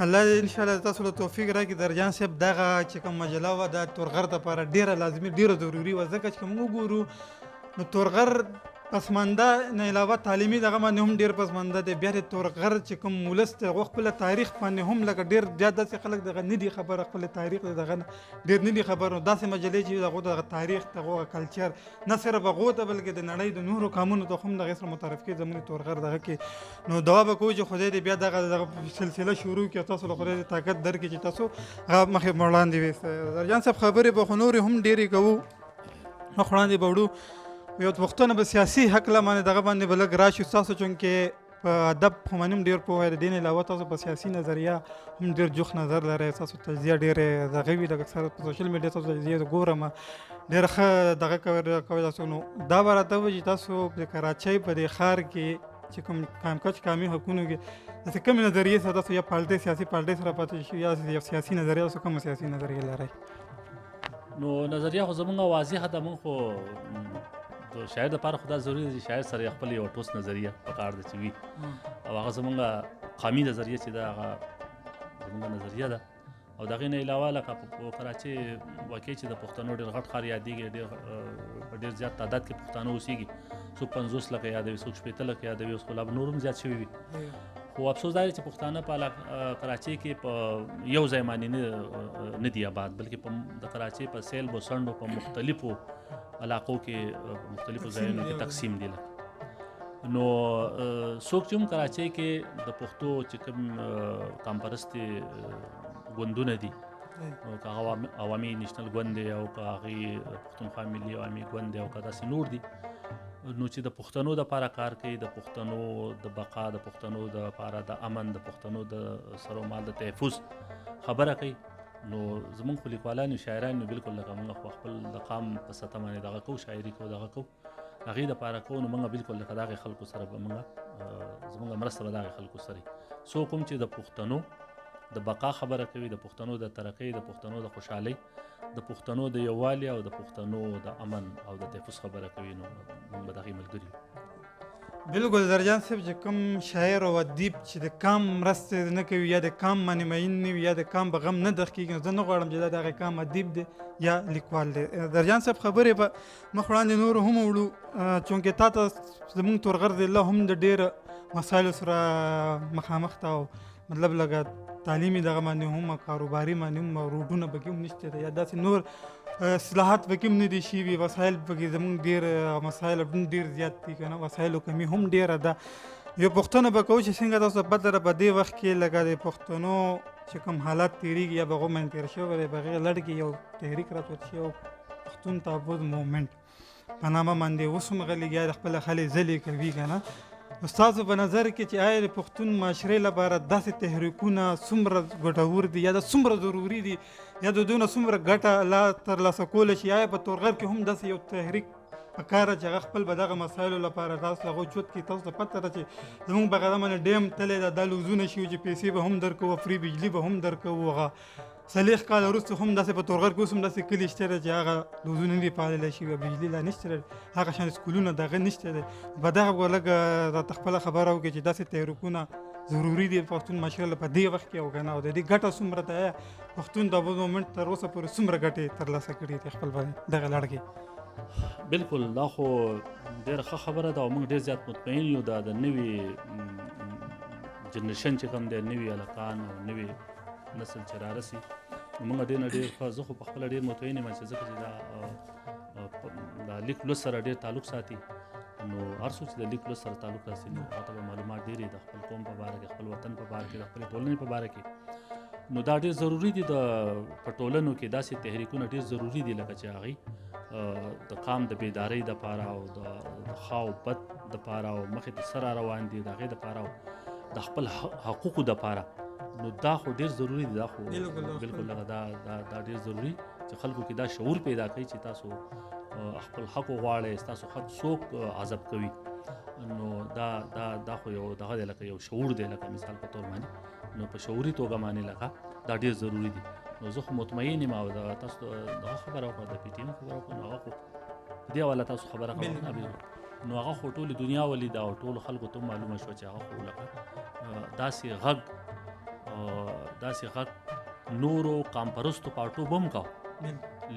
[SPEAKER 2] الله دې انشاءالله تاسو له توفیق راکړي درجان صاحب دغه چې کوم مجله وه د تورغر دپاره ډېره لازمي ډېره ضروري وه ځکه چې که موږ وګورو نو تورغر پسمانده نه علاوه تعلیمي دغه باندې هم ډېر پسمانده دی بیا د تورغر چې کوم ولس دی هغه خپله تاریخ باندې هم لکه ډېر زیات داسې خلک دغه نه دي خبره خپل تاریخ د دغه نه ډېر نه دي خبر نو داسې مجلې چې هغو دغه تاریخ دغه کلچر نه صرف هغو ته بلکې د نړۍ د نورو قامونو ته هم دغې سره متعرف کړي زموږ تورغر دغه کې نو دعا به کوو چې خدای دې بیا دغه سلسله شروع کړي تاسو له خدای دې طاقت درکړي چې تاسو هغه مخې وړاندې ویسته درجان صاحب خبرې به خو نورې هم ډېرې کوو مخ وړاندې به وړو یو پښتون به سیاسي حق لمانه دغه باندې بلګ راشي تاسو چونکې په ادب هم هم ډیر په دین علاوه تاسو په سیاسي نظریه هم ډیر جوخ نظر لري تاسو تجزیه ډیر دغه وی د اکثر په سوشل میډیا تاسو تجزیه ګورم ډیر ښه دغه کوي تاسو نو دا ورته وي تاسو د کراچۍ په دې ښار کې چې کوم کامکچ کامي حقوقو کې د کوم نظریه سره تاسو یا پالټي سیاسي پالټي سره پاتې شي یا سیاسي نظریه تاسو کوم سیاسي نظریه لري
[SPEAKER 1] نو نظریه خو زمونږ واضحه ده مونږ خو د شاعر دپاره خو دا ضروري ده چې شاعر سره خپل یو ټوس نظریه پکار ده چې وي او هغه زمونږ قامي نظریه چې ده هغه زمونږ نظریه ده او د هغې نه علاوه لکه په کراچۍ واقع چې د پښتنو ډېر غټ ښار یادېږي په ډېر زیات تعداد کې پښتانه اوسېږي څوک 50 لکه یادوي څوک 50 لکه یادوي اوس خو لا نور هم زیات شوي وي خو افسوس دا دی چې پښتانه په کراچۍ کې په یو ځای باندې نه دي آباد بلکې د کراچۍ په سیل بوسنډو په مختلفو علاقو کې مختلفو ځایونو کې تقسیم دي نو څوک چې هم کراچۍ کې د پښتو چې کوم قامپرستې ګوندونه دي که عوامي نیشنل ګوند دی او که هغې پښتونخوا ملي عوامي ګوند دی او که داسې نور دي نو چې د پښتنو دپاره کار کوي د پښتنو د بقا د پښتنو دپاره د امن د پښتنو د سر و مال د تحفظ خبره کوي نو زمونږ خو لیکوالان شاعران نو بالکل لکه موږ خو خپل د قام په سطح باندې دغه کوو شاعري کوو دغه کوو هغې دپاره کوو نو موږ بالکل لکه د هغې خلکو سره به موږ زمونږ مرسته به د هغې خلکو سره څوک هم چې د پښتنو د بقا خبره کوي د پښتنو د ترقۍ د پښتنو د خوشحالۍ د پښتنو د یووالي او د پښتنو د امن او د تحفظ خبره کوي نو موږ به د هغې ملګري
[SPEAKER 2] بالکل درجان صاحب چې کوم شاعر او ادیب چې د کام مرسته نه کوي یا د کام باندې مین نه وي یا د کام په غم نه دغ کېږي زه نه غواړم چې دا د هغې کام ادیب دی یا لیکوال دی درجان صاحب خبرې به مخ وړاندې نور هم وړو چونکې تا ته زموږ تورغر دی الله هم د ډېر مسایلو سره مخامخ ته او مطلب لګه تعلیمي دغه باندې هم کاروباري باندې هم روډونه پکې هم نشته یا داسې نور اصلاحات پکې هم نه دي شوي، وسایل پکې زمونږ ډېر مسایل ډېر زیات دي که نه، وسایلو کمي هم ډېره ده. یو پوښتنه به کوو چې څنګه تاسو ته پته ده په دې وخت کې لکه د پښتنو چې کوم حالات تېرېږي یا به هغو باندې تېر شوی دی، په هغې لړ کې یو تحریک راپورته شوی پښتون تحفظ مومنټ په نامه باندې اوس هم غلېږي، د خپله خلې ځلې کوي که نه. ستاسو په نظر کې چې آیا د پښتون معاشرې لپاره داسې تحریکونه څومره ګټور دي یا دا څومره ضروري دي یا د دوی نه څومره ګټه لا ترلاسه کولی شي؟ آیا په تورغر کې هم داسې یو تحریک په کار چې هغه خپل به دغه مسایلو لپاره تاسو هغو چوت کړي؟ تاسو ته پته ده چې زموږ په غره باندې ډیم تللی ده، دا لوزونه شي چې پیسې به هم درکوو، فري بجلي به هم درکوو. هغه 40 کاله وروسته هم داسې په تورغر کې اوس هم داسې کلي شته دی چې هغه لوزونه نه دي پاللی شوي، بجلي لا نشته دی، هغه شان سکولونه دغه نشته دی. په دغه به لږه راته خپله خبره وکړي چې داسې تحریکونه ضروري دي پښتون معاشره لپاره دې وخت کې او که نه، او د دې ګټه څومره ده؟ پښتون تحفظ مومنټ تر اوسه پورې څومره ګټې ترلاسه کړي دي خپل باندې دغه لړ کې؟
[SPEAKER 1] بالکل دا خو ډېره ښه خبره ده او موږ ډېر زیات مطمئن یو دا د نوي جنریشن چې کوم دی، نوي هلکان او نوي نسل چې رارسي، موږ ډېر نه ډېر ښه، زه خو پخپله ډېر مطمئن یم چې ځکه چې دا لیک لوست سره ډېر تعلق ساتي، نو هر څوک چې د لیک لوست سره تعلق راسي نو هغه ته به معلومات ډېرې د خپل قوم په باره کې، خپل وطن په باره کې، د خپلې ټولنې په باره کې. نو دا ډېر ضروري دي په ټولنو کې داسې تحریکونه ډېر ضروري دي لکه چې هغوی د قام د بیدارۍ دپاره او د ښه او بد دپاره او مخې ته څه را روان دي د هغې دپاره او د خپل حقوقو دپاره. نو دا خو ډېر ضروري دي، دا خو بالکل دا ډېر ضروري چې خلکو کې دا شعور پیدا کوي چې تاسو خپل حق وغواړئ، ستاسو حق څوک عذاب کوي. نو دا خو یو دغه دی، لکه یو شعور دی، لکه مثال په طور باندې، نو په شعوري توګه باندې لکه دا ډېر ضروري دي. نو زه خو مطمئن یم او تاسو دغه خبره وکړه، د پی ټي ایم خبره وکړه، نو هغه خو دې حواله تاسو خبره کړه، نو هغه خو ټولې دنیا ولیده او ټولو خلکو ته معلومه شوه چې هغه خو لکه داسې غږ نورو قام پرستو پارټو به هم کوه،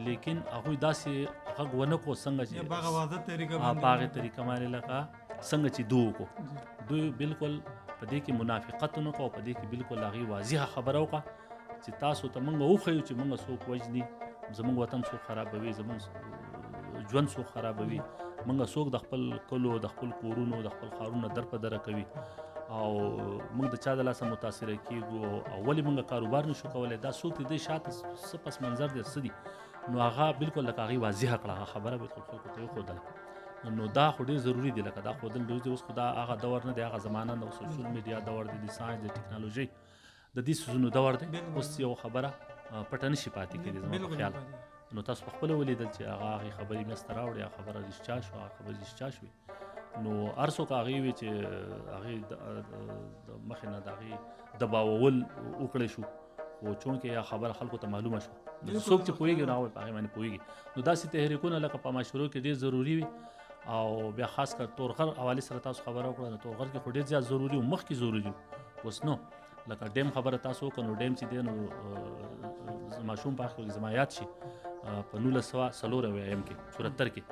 [SPEAKER 1] لیکن هغوی داسې غږ ونه کړو څنګه چې په هغې طریقه باندې لکه څنګه چې دوی وکړو. دوی بالکل په دې کې منافقت ونه کړو، په دې کې بالکل هغې واضحه خبره وکړه چې تاسو ته موږ وښیو چې موږ څوک وژني، زموږ وطن څوک خرابوي، زموږ ژوند څوک خرابوي، موږ څوک د خپل کلو، د خپل کورونو، د خپل ښارونو در په دره کوي او موږ د چا د لاسه متاثره کیږو او ولې موږ کاروبار نشو کولی، دا څوک د دې شاته څه پس منظر دی، څه دي؟ نو هغه بالکل لکه هغې واضحه کړه، هغه خبره بالکل خلکو ته وښودله. نو دا خو ډېر ضروري دي، لکه دا ښودل ډېر دي. اوس خو دا هغه دور نه دی، هغه زمانه د سوشل میډیا دور دی، د ساینس د ټکنالوژۍ د دې څیزونو دور دی. اوس یو خبره پټه نشي پاتې کېدی زما په خیال. نو تاسو پخپله ولیدل چې هغې خبرې منځته راوړې، هغه خبره رښتیا شوه، هغه خبرې رښتیا شوې. نو هر څوک هغې وي چې هغې د مخې نه د هغې دباوول وکړی شو، خو چونکې یا خبره خلکو ته معلومه شوه، نو څوک چې پوهېږي نو هغوی په هغې باندې پوهېږي. نو داسې تحریکونه لکه په معاشرو کې ډېر ضروري وي او بیا خاص کر تورغر حوالې سره تاسو خبره وکړه. نو تورغر کې خو ډېر زیات ضروري و، مخکې ضروري و، اوس نو لکه ډیم خبره تاسو وکړه. نو ډیم چې دی نو ماشوم په وخت کې زما یاد شي په 1994 کې 74 کې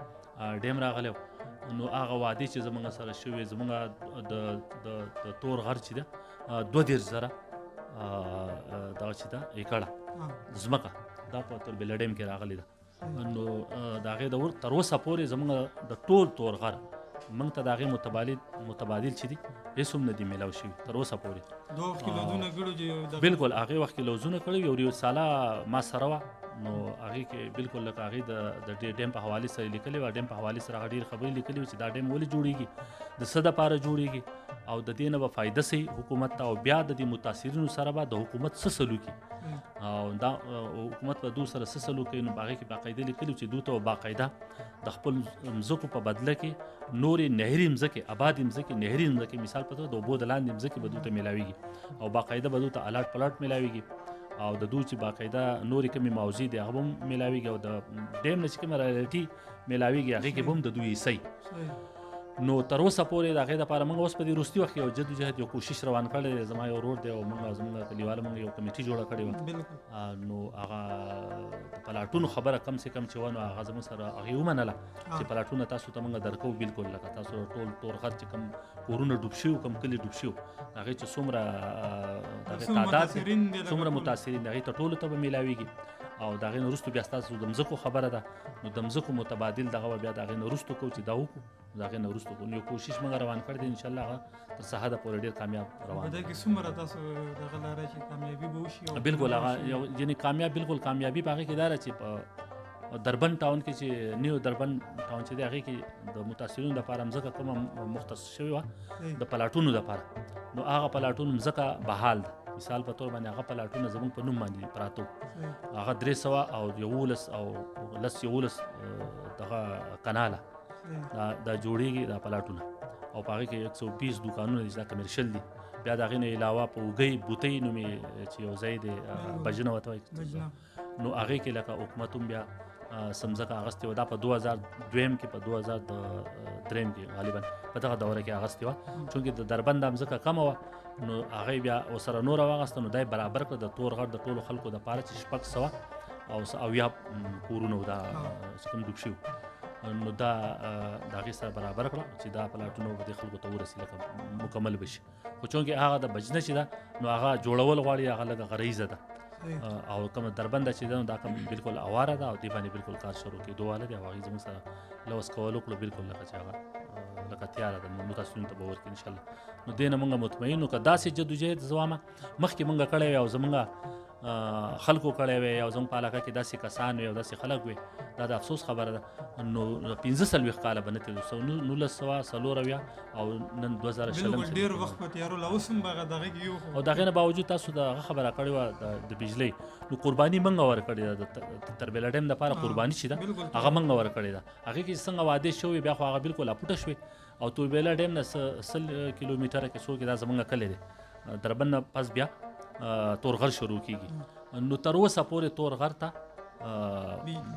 [SPEAKER 1] ډیم راغلی، نو هغه وعدې چې زموږ سره شوې، زموږ د تورغر چې ده 22,000 دغه چې ده ایکړه ځمکه دا په توربېله ډیم کې راغلی ده. نو د هغې تر اوسه پورې زموږ د ټول تورغر موږ ته د هغې متبادل چې دي هېڅ هم نه دي میلاو شوي تر اوسه پورې. بالکل هغې وخت کې لوزونه کړي وي، یو رساله ما سره وه، نو هغې کې بالکل لکه هغې د ډیم په حوالې سره لیکلې وه، ډیم په حوالې سره هغه ډېرې خبرې لیکلې وې چې دا ډیم ولې جوړېږي، د څه دپاره جوړېږي او د دې نه به فایده سي حکومت ته، او بیا د دې متاثرینو سره به د حکومت څه سلوکي او دا حکومت به دوی سره څه سلوک کوي. نو په هغې کې باقاعده لیکلي چې دوی ته باقاعده د خپل مځکو په بدله کې نورې نهري مځکې، آبادې مځکې، نهري مځکې، مثال په توګه د اوبو د لاندې مځکې به دوی ته میلاویږي او باقاعده به دوی ته الاټ پلاټ میلاویږي او د دوی چې باقاعده نورې کومې موضوع دي هغه به هم میلاویږي او د ډیم نه چې کومه رایلټي میلاویږي هغې کې به هم د دوی حصه نو تر اوسه پورې د هغې دپاره موږ اوس په دې وروستي وخت کې یو جدوجهد یو کوشش روان کړی دی. زما یو ورور دی او موږ زموږ کلیواله موږ یو کمیټي جوړه کړې وه. نو هغه د پلاټونو خبره کم سے کم چې وه نو هغه زموږ سره هغې ومنله چې پلاټونه تاسو ته موږ درکوو. بالکل لکه تاسو ټول تورغر چې کوم کورونه ډوب شوي کوم کلي ډوب شوي هغې چې څومره تعداد څومره متاثرین د هغې ته ټولو ته به میلاویږي. او د هغې نه وروستو بیا ستاسو د مځکو خبره ده نو د مځکو متبادل دغه به بیا د هغې نه وروستو کوو چې دا وکړو. د هغې نه وروستو کوو. یو کوشش موږ روان کړی دی انشاءالله هغه تر سحده پورې ډېر کامیاب روان دی.
[SPEAKER 2] په دې کې څومره تاسو دغه لاره چې کامیابي به وشي؟
[SPEAKER 1] بالکل هغه یعنې کامیاب بالکل کامیابي په هغې کې دا ده چې په دربند ټاون کې چې نیو دربند ټاون چې دی هغې کې د متاثرینو دپاره مځکه کومه مختص شوې وه د پلاټونو دپاره. نو هغه پلاټونو مځکه بحال ده. مثال په طور باندې هغه پلاټونه زموږ په نوم باندې پراته وو. هغه 300 او 11 او 11 دغه کاناله دا جوړېږي دا پلاټونه او په هغې کې 120 دوکانونه دي چې دا کمرشل دي. بیا د هغې نه علاوه په اوږۍ بوتۍ نومې چې یو ځای دی بجنه ورته وایي نو هغې کې لکه حکومت هم بیا سمځکه اغستې وه. دا په 2002 کې په 2003 کې غالبا په دغه دوره کې اغستې وه. چونکې د دربند دا مځکه کمه وه نو هغې بیا ورسره نوره واغسته نو دا یې برابر کړه د تورغر د ټولو خلکو دپاره چې 600 او 80 کورونه و دا چې کوم ډوب شوي نو دا د هغې سره برابر کړه چې دا پلاټونه به دې خلکو ته ورسي لکه مکمل بشي. خو چونکې هغه د بجنه چې ده نو هغه جوړول غواړي هغه لږه غریزه ده او کومه دربنده چې ده نو دا کوم بالکل اواره ده او دې باندې بالکل کار شروع کېدو واله دی او هغې زموږ سره لوس کول وکړو بالکل لکه چې هغه لکه تیاره ده متاثرینو ته به ورکړي انشاءالله. نو دې نه موږ مطمئن یو که داسې جدوجهد زه وایم مخکې موږ کړی وی او زموږ خلکو کړی وی او زموږ په علاقه کې داسې کسان وي او داسې خلک وي دا د افسوس خبره ده. نو 45 کاله به نه تېرو 1940 او نن 2000
[SPEAKER 2] ډېر وخت په تیارو لا اوس هم به هغه دغه کې یو
[SPEAKER 1] او د هغې نه باوجود تاسو د هغه خبره کړې وه د بجلۍ نو قرباني موږ ورکړې ده د تربیله ډیم دپاره قرباني چې ده هغه موږ ورکړې ده. هغې کې چې څنګه وعدې شوې بیا خو هغه بالکل اپوټه شوې او توربیله ډیم نه 100 کیلومتره کې څو کې دا زموږ کلی دی. دربند نه پس بیا تورغر شروع کېږي. نو تر اوسه پورې تورغر ته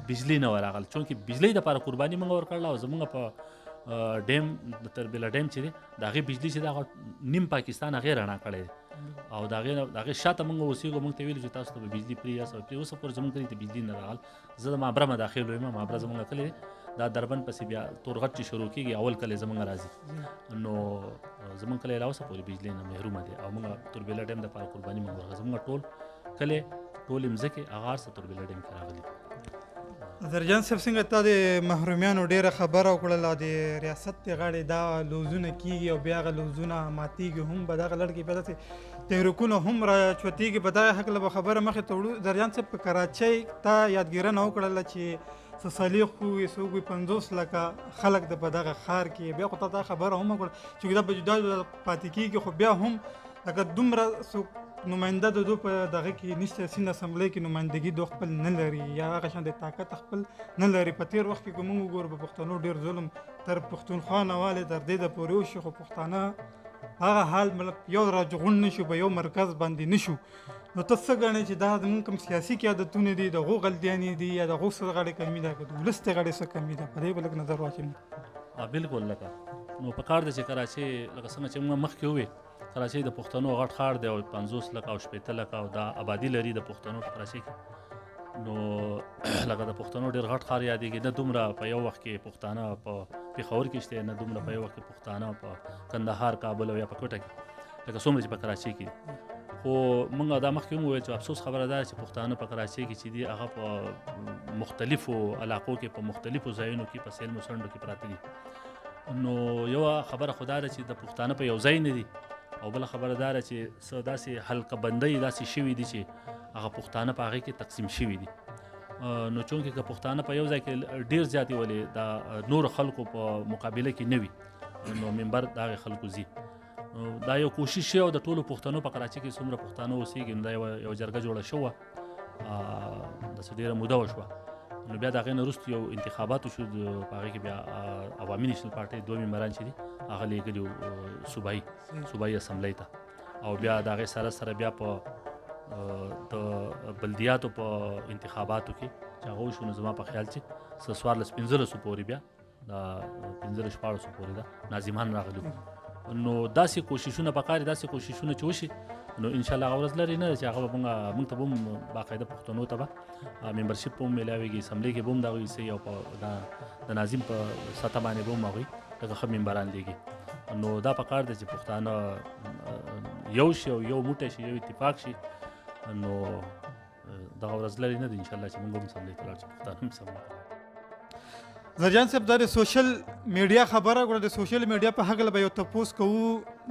[SPEAKER 1] بجلی نه ورغله چونکې بجلی دپاره قرباني موږ ورکړله او زموږ په ډیم د تربیله ډیم چې دی د هغې بجلی چې دی هغه نیم پاکستان هغې رڼا کړی دی او د هغې شاته موږ اوسېږو. موږ ته ویلي چې تاسو ته به بجلی پرې یاست او پرې اوسه پورې زموږ کلي ته بجلی نه راغله. زه د مابره مداخل ویم مابره زموږ کلی دی دا دربند پسې بیا تورغټ چې شروع کېږي اول کلی زموږ راځي نو زموږ کلی لا اوسه پورې بجلی نه محرومه دی او موږ توربیله ډیم دپاره قرباني موږ ورکړه. زموږ ټول کلی ټولې مځکې هغه هر څه توربیله ډیم کې راغلي.
[SPEAKER 2] زرجان صاحب څنګه تا د محرومیانو ډېره خبره وکړله د ریاست د غاړې دا لوزونه کېږي او بیا هغه لوزونه ماتېږي هم به دغه لړ کې بیا داسې تحریکونه هم راچوتېږي په دغه هکله به خبره مخې ته وړو. زرجان صاحب په کراچۍ تا یادګیرنه وکړله چې څه صلیق وي څوک وي 50 لکه خلک د په دغه ښار کې بیا خو تا دا خبره هم وکړه چې دا به جدا پاتې کېږي خو بیا هم لکه دومره څوک نماینده د دو په دغه کې نشته سیند اسمبلی کې نمایندګي دو خپل نه لري یا هغه شان د طاقت خپل نه لري. په تېر وخت کې که موږ وګورو په پښتنو ډېر ظلم تر پښتونخوا نه والې تر دې د پورې وشي خو پښتانه هغه حال مطلب یو راجغون نشو په یو مرکز باندې نشو. نو ته څه ګڼې چې دا زموږ کوم سیاسي قیادتونه دي د هغو غلطیانې دي یا د هغو څه غاړې کمي ده که د ولس د غاړې څه کمي ده په دې به لږ نظر واچوي.
[SPEAKER 1] بالکل لکه نو په کار ده چې کراچۍ لکه څنګه چې موږ مخکې ووې کراچۍ د پښتنو غټ ښار دی او 50 لکه او 80 لکه او دا آبادي لري د پښتنو په کراچۍ کې. نو لکه د پښتنو ډېر غټ ښار یادېږي نه دومره په یو وخت کې پښتانه په پېښور کې شته نه دومره په یو وخت کې پښتانه په کندهار کابل او یا په کوټه کې لکه څومره چې په کراچۍ کې. خو موږ دا مخکې هم وویل چې افسوس خبره ده چې پښتانه په کراچۍ کې چې دي هغه په مختلفو علاقو کې په مختلفو ځایونو کې په سیلمو څنډو کې پراته دي. نو یوه خبره خو دا ده چې د پښتانه په یو ځای نه دي او بله خبره دا ده چې څه داسې حلقه بندۍ داسې شوي دي چې هغه پښتانه په هغې کې تقسیم شوي دي. نو چونکې که پښتانه په یو ځای کې ډېر زیاتې ولې د نورو خلکو په مقابله کې نه وي نو منبر د هغې خلکو ځي. دا یو کوشش شوی او د ټولو پښتنو په کراچۍ کې څومره پښتانه اوسېږي نو دا یو جرګه جوړه شوه داسې ډېره موده وشوه. نو بیا د هغې نه وروسته یو انتخابات وشو په هغې کې بیا عوامي نیشنل پارټۍ 2 ممبران چې دي هغه لېږلي صوبایي اسمبلی ته او بیا د هغې سره سره بیا په د بلدیاتو په انتخاباتو کې چې هغه وشو نو زما په خیال چې 14-15 پورې بیا دا 15-16 پورې ده ناظمان راغلي نو داسې کوششونه پکار داسې کوششونه چې وشي نو ان شاء الله هغه ورځ لري نه چې هغه موږ ته به هم باقاعده پښتنو ته به ممبرشپ هم میلاویږي اسمبلی کې به هم دغه ویسي او په د ناظم په سطح باندې به هم هغوی دغه ښه ممبران لیږي نو دا پکار دی چې پښتانه یو شي او یو موټی شي یو اتفاق شي نو دغه ورځ لري نه دی ان شاء الله چې موږ هم اسمبلی ته لاړ شو پښتانه هم اسمبلی
[SPEAKER 2] زرجان صاحب دا د سوشل میډیا خبره ګوره د سوشل میډیا په هکله به یو تپوس کوو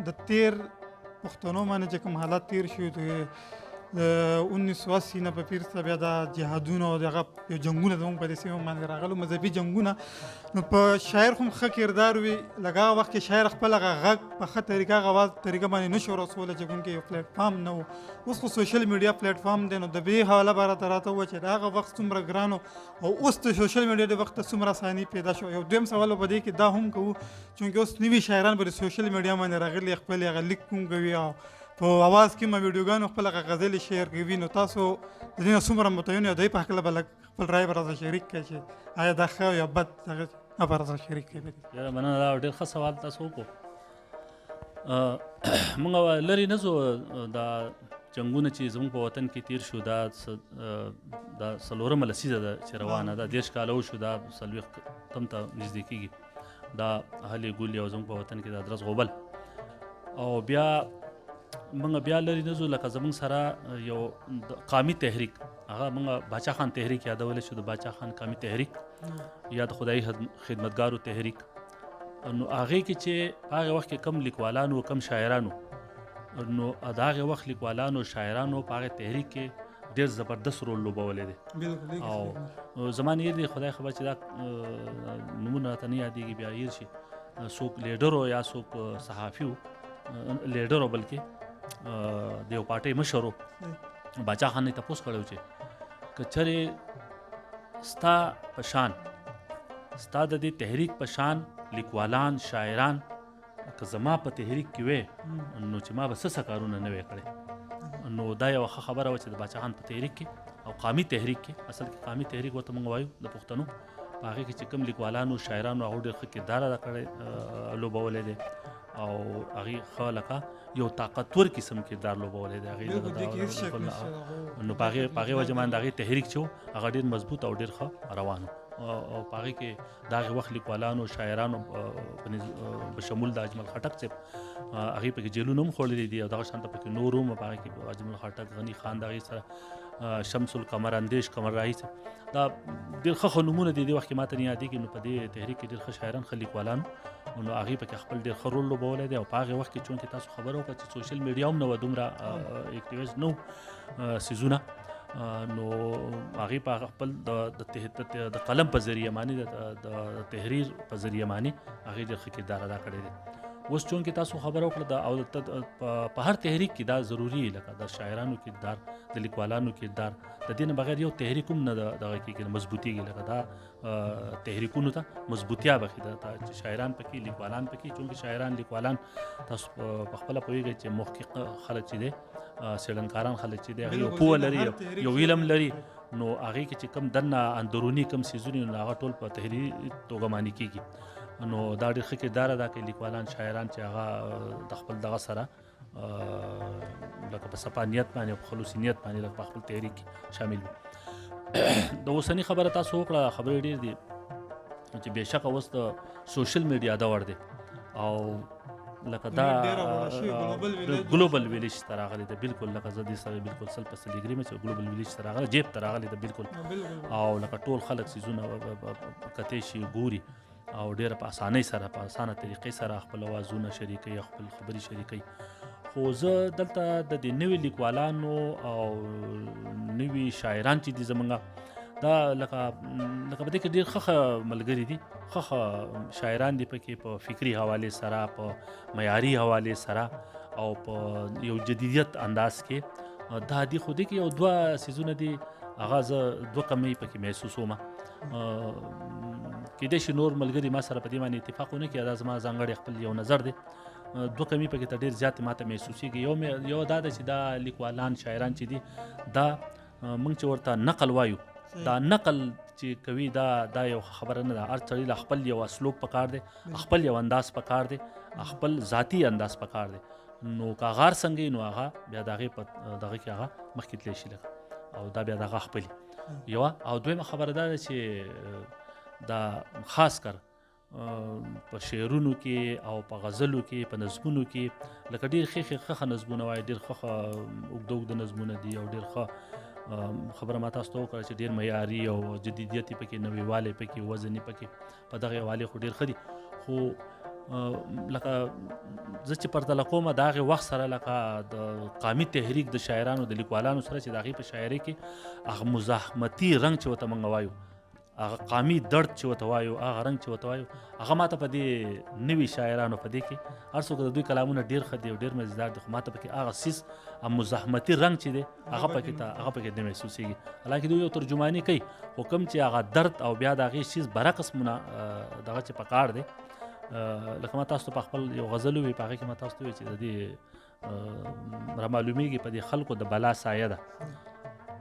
[SPEAKER 2] د تیر پښتنو باندې چې کوم حالات تیر شوي د 1980 نه په پیر څه بیا دا جهادونه او دغه یو جنګونه زموږ په دې سیمه باندې راغلو مذهبي جنګونه نو په شاعر خو ښه کردار وي لږ هغه وخت کې شاعر خپل هغه غږ په ښه طریقه غواز طریقه باندې نشو رسولی چې کوم کې یو پلیټفارم نه و اوس خو سوشل میډیا پلیټفارم دی نو د دې حواله به راته ووایه چې د هغه وخت څومره ګران او اوس د سوشل میډیا د وخت څومره اساني پیدا شو یو دویم سوال په دې کې دا هم کوو چونکې اوس نوي شاعران به د سوشل میډیا باندې راغلي خپل هغه لیک کوم کوي او په اواز کې ما ویډیوګانو خپل هغه غزلې شیر کوي نو تاسو د دې نه څومره متعین یو دی په هکله به خپل رایه به راته شریک کړئ چې آیا دا ښه یا بد هغه به راته شریک کړئ.
[SPEAKER 1] یاره مننه دا ډېر ښه سوال تاسو وکړو موږ لرې نه ځو دا جنګونه چې زموږ په وطن کې تیر شو دا 4مه لسیزه ده چې روانه ده 10 کاله وشو دا 40 تم ته نږدې کېږي دا هلې ګولې او زموږ په وطن کې دا درز غوبل او بیا موږ بیا لرې نه ځو لکه زموږ سره یو قامي تحریک هغه موږ باچا خان تحریک یادولی شو د باچا خان قامي تحریک یا د خدایي خدمتګارو تحریک نو هغې کې چې هغه وخت کې کم لیکوالانو کم شاعرانو نو د هغې وخت لیکوالانو شاعرانو په هغې تحریک کې ډېر زبردست رول لوبولی دی او زما نه دی خدای خبر چې دا نومونه راته نه یادېږي بیا هیر شي څوک لیډر یا څوک صحافي لیډر بلکې د یو پارټۍ مشر و باچا خان یې تپوس کړی و چې که چېرې ستا په شان ستا د دې تحریک په شان لیکوالان شاعران که زما په تحریک کې وی نو چې ما به څه کارونه نه وی کړی نو دا یوه ښه خبره وه چې د باچا خان په تحریک کې او قامي تحریک کې اصل کې قامي تحریک ورته موږ وایو د پښتنو په هغې کې چې کوم لیکوالانو شاعرانو هغو ډېر ښه کردار ادا کړی لوبولی دی او هغې ښه لکه یو طاقتور قسم کردار لوبولی دی هغې نو په هغې وجه باندې د هغې تحریک چې و هغه ډېر مضبوط او ډېر ښه روان او په هغې کې د هغې وخت لیکوالانو شاعرانو په شمول د اجمل خټک صاحب هغې پکې جیلونه هم خوړلي دي او دغه شانته پکې نور هم په هغې کې اجمل خټک غني خان د هغې سره شمس القمر اندیش قمر راهي صاحب دا ډېر ښه نومونه دي دې وخت کې ما ته نه یادېږي نو په دې تحریک کې ډېر ښه شاعران ښه لیکوالان نو هغې پکې خپل ډېر ښه رول لوبولی دی او په هغې وخت کې چونکې تاسو خبره وکړه چې سوشل میډیا هم نه وه دومره اکټیویز نه و څیزونه نو هغې په خپل د قلم په ذریعه باندې د تحریر په ذریعه باندې هغې ډېر ښه کردار ادا کړی دی اوس چونکې تاسو خبره وکړه او په هر تحریک کې دا ضروري لکه د شاعرانو کردار د لیکوالانو کردار د دې نه بغیر یو تحریک هم نه دغه کېږي مضبوطېږي لکه دا تحریکونو ته مضبوطیا بخي د شاعران پکې لیکوالان پکې چونکې شاعران لیکوالان تاسو په خپله پوهېږئ چې محقق خلک چې دی څېړنکاران خلک چې دی هغې یو پوهه لري یو علم لري نو هغې کې چې کم دننه اندروني کم څیزونه نو هغه ټول په تحریري توګه معنی کېږي نو دا ډېر ښه کردار ادا کوي لیکوالان شاعران چې هغه د خپل دغه سره لکه په صفا نیت باندې او په خلوصي نیت باندې لکه په خپل تحریک کې شامل وي د اوسني خبره تاسو وکړه خبرې ډېر دي چې بېشکه اوس د سوشل میډیا دور دی او لکه دا ګلوبل ویلیج ته راغلی دی بالکل لکه زه دې سره بالکل 100% اګریم چې ګلوبل ویلیج ته راغلی جیب ته راغلی دی بالکل او لکه ټول خلک څیزونه کتی شي ګوري او ډېره په اسانۍ سره په اسانه طریقې سره خپل اوازونه شریکوي خپل خبرې شریکوي خو زه دلته د دې نوي لیکوالانو او نوي شاعران چې دي زمونږ دا لکه په دې کې ډېر ښه ملګري دي ښه شاعران دي پکې په فکري حوالې سره په معیاري حوالې سره او په یو جدیدیت انداز کې دا دي خو دې کې یو دوه څیزونه دي هغه زه دوه کمی پکې محسوسومه کېدای شي نور ملګري ما سره په دې باندې اتفاق ونه کړي دا زما ځانګړی خپل یو نظر دی دوه کمی پکې ته ډېر زیات ما ته محسوسېږي یو دا ده چې دا لیکوالان شاعران چې دي دا موږ چې ورته نقل وایو دا نقل چې کوي دا یو خبره نه ده. هر سړي له خپل یو اسلوب پکار دی، خپل یو انداز پکار دی، خپل ذاتي انداز پکار دی. نو که غار څنګه نو هغه بیا د هغې په دغه کې هغه مخکې تللی شي لکه او دا بیا دغه خپلي یوه. او دویمه خبره دا ده چې دا خاص کر په شعرونو کې او په غزلو کې په نظمونو کې لکه ډېر ښه نظمونه وایي، ډېر ښه اوږده نظمونه دي او ډېر ښه خبره ما تاسو ته وکړه چې ډېر معیاري او جدیدیت یې پکې، نویوالی پکې، وزن یې پکې په دغې حوالې خو ډېر ښه دي. خو لکه زه چې پرتله کومه د هغې وخت سره لکه د قامي تحریک د شاعرانو د لیکوالانو سره چې د هغې په شاعرۍ کې هغه مزاحمتي رنګ چې ورته موږ وایو، هغه قامي درد چې ورته وایو، هغه رنګ چې ورته وایو، هغه ماته په دې نوي شاعرانو په دې کې هر څوک د دوی کلامونه ډېر ښه دي او ډېر مزیدار دي، خو ماته پکې هغه څیز مزاحمتي رنګ چې دی هغه پکې نه محسوسېږي. حالانکه دوی یو ترجماني کوي، خو کوم چې هغه درد او بیا د هغې چیز برعکس دغه چې پکار دی. لکه ما تاسو ته په خپل یو غزل ووایي، په هغې کې ما تاسو ته ووایي چې د دې رامعلومېږي په دې خلکو د بلا سایه ده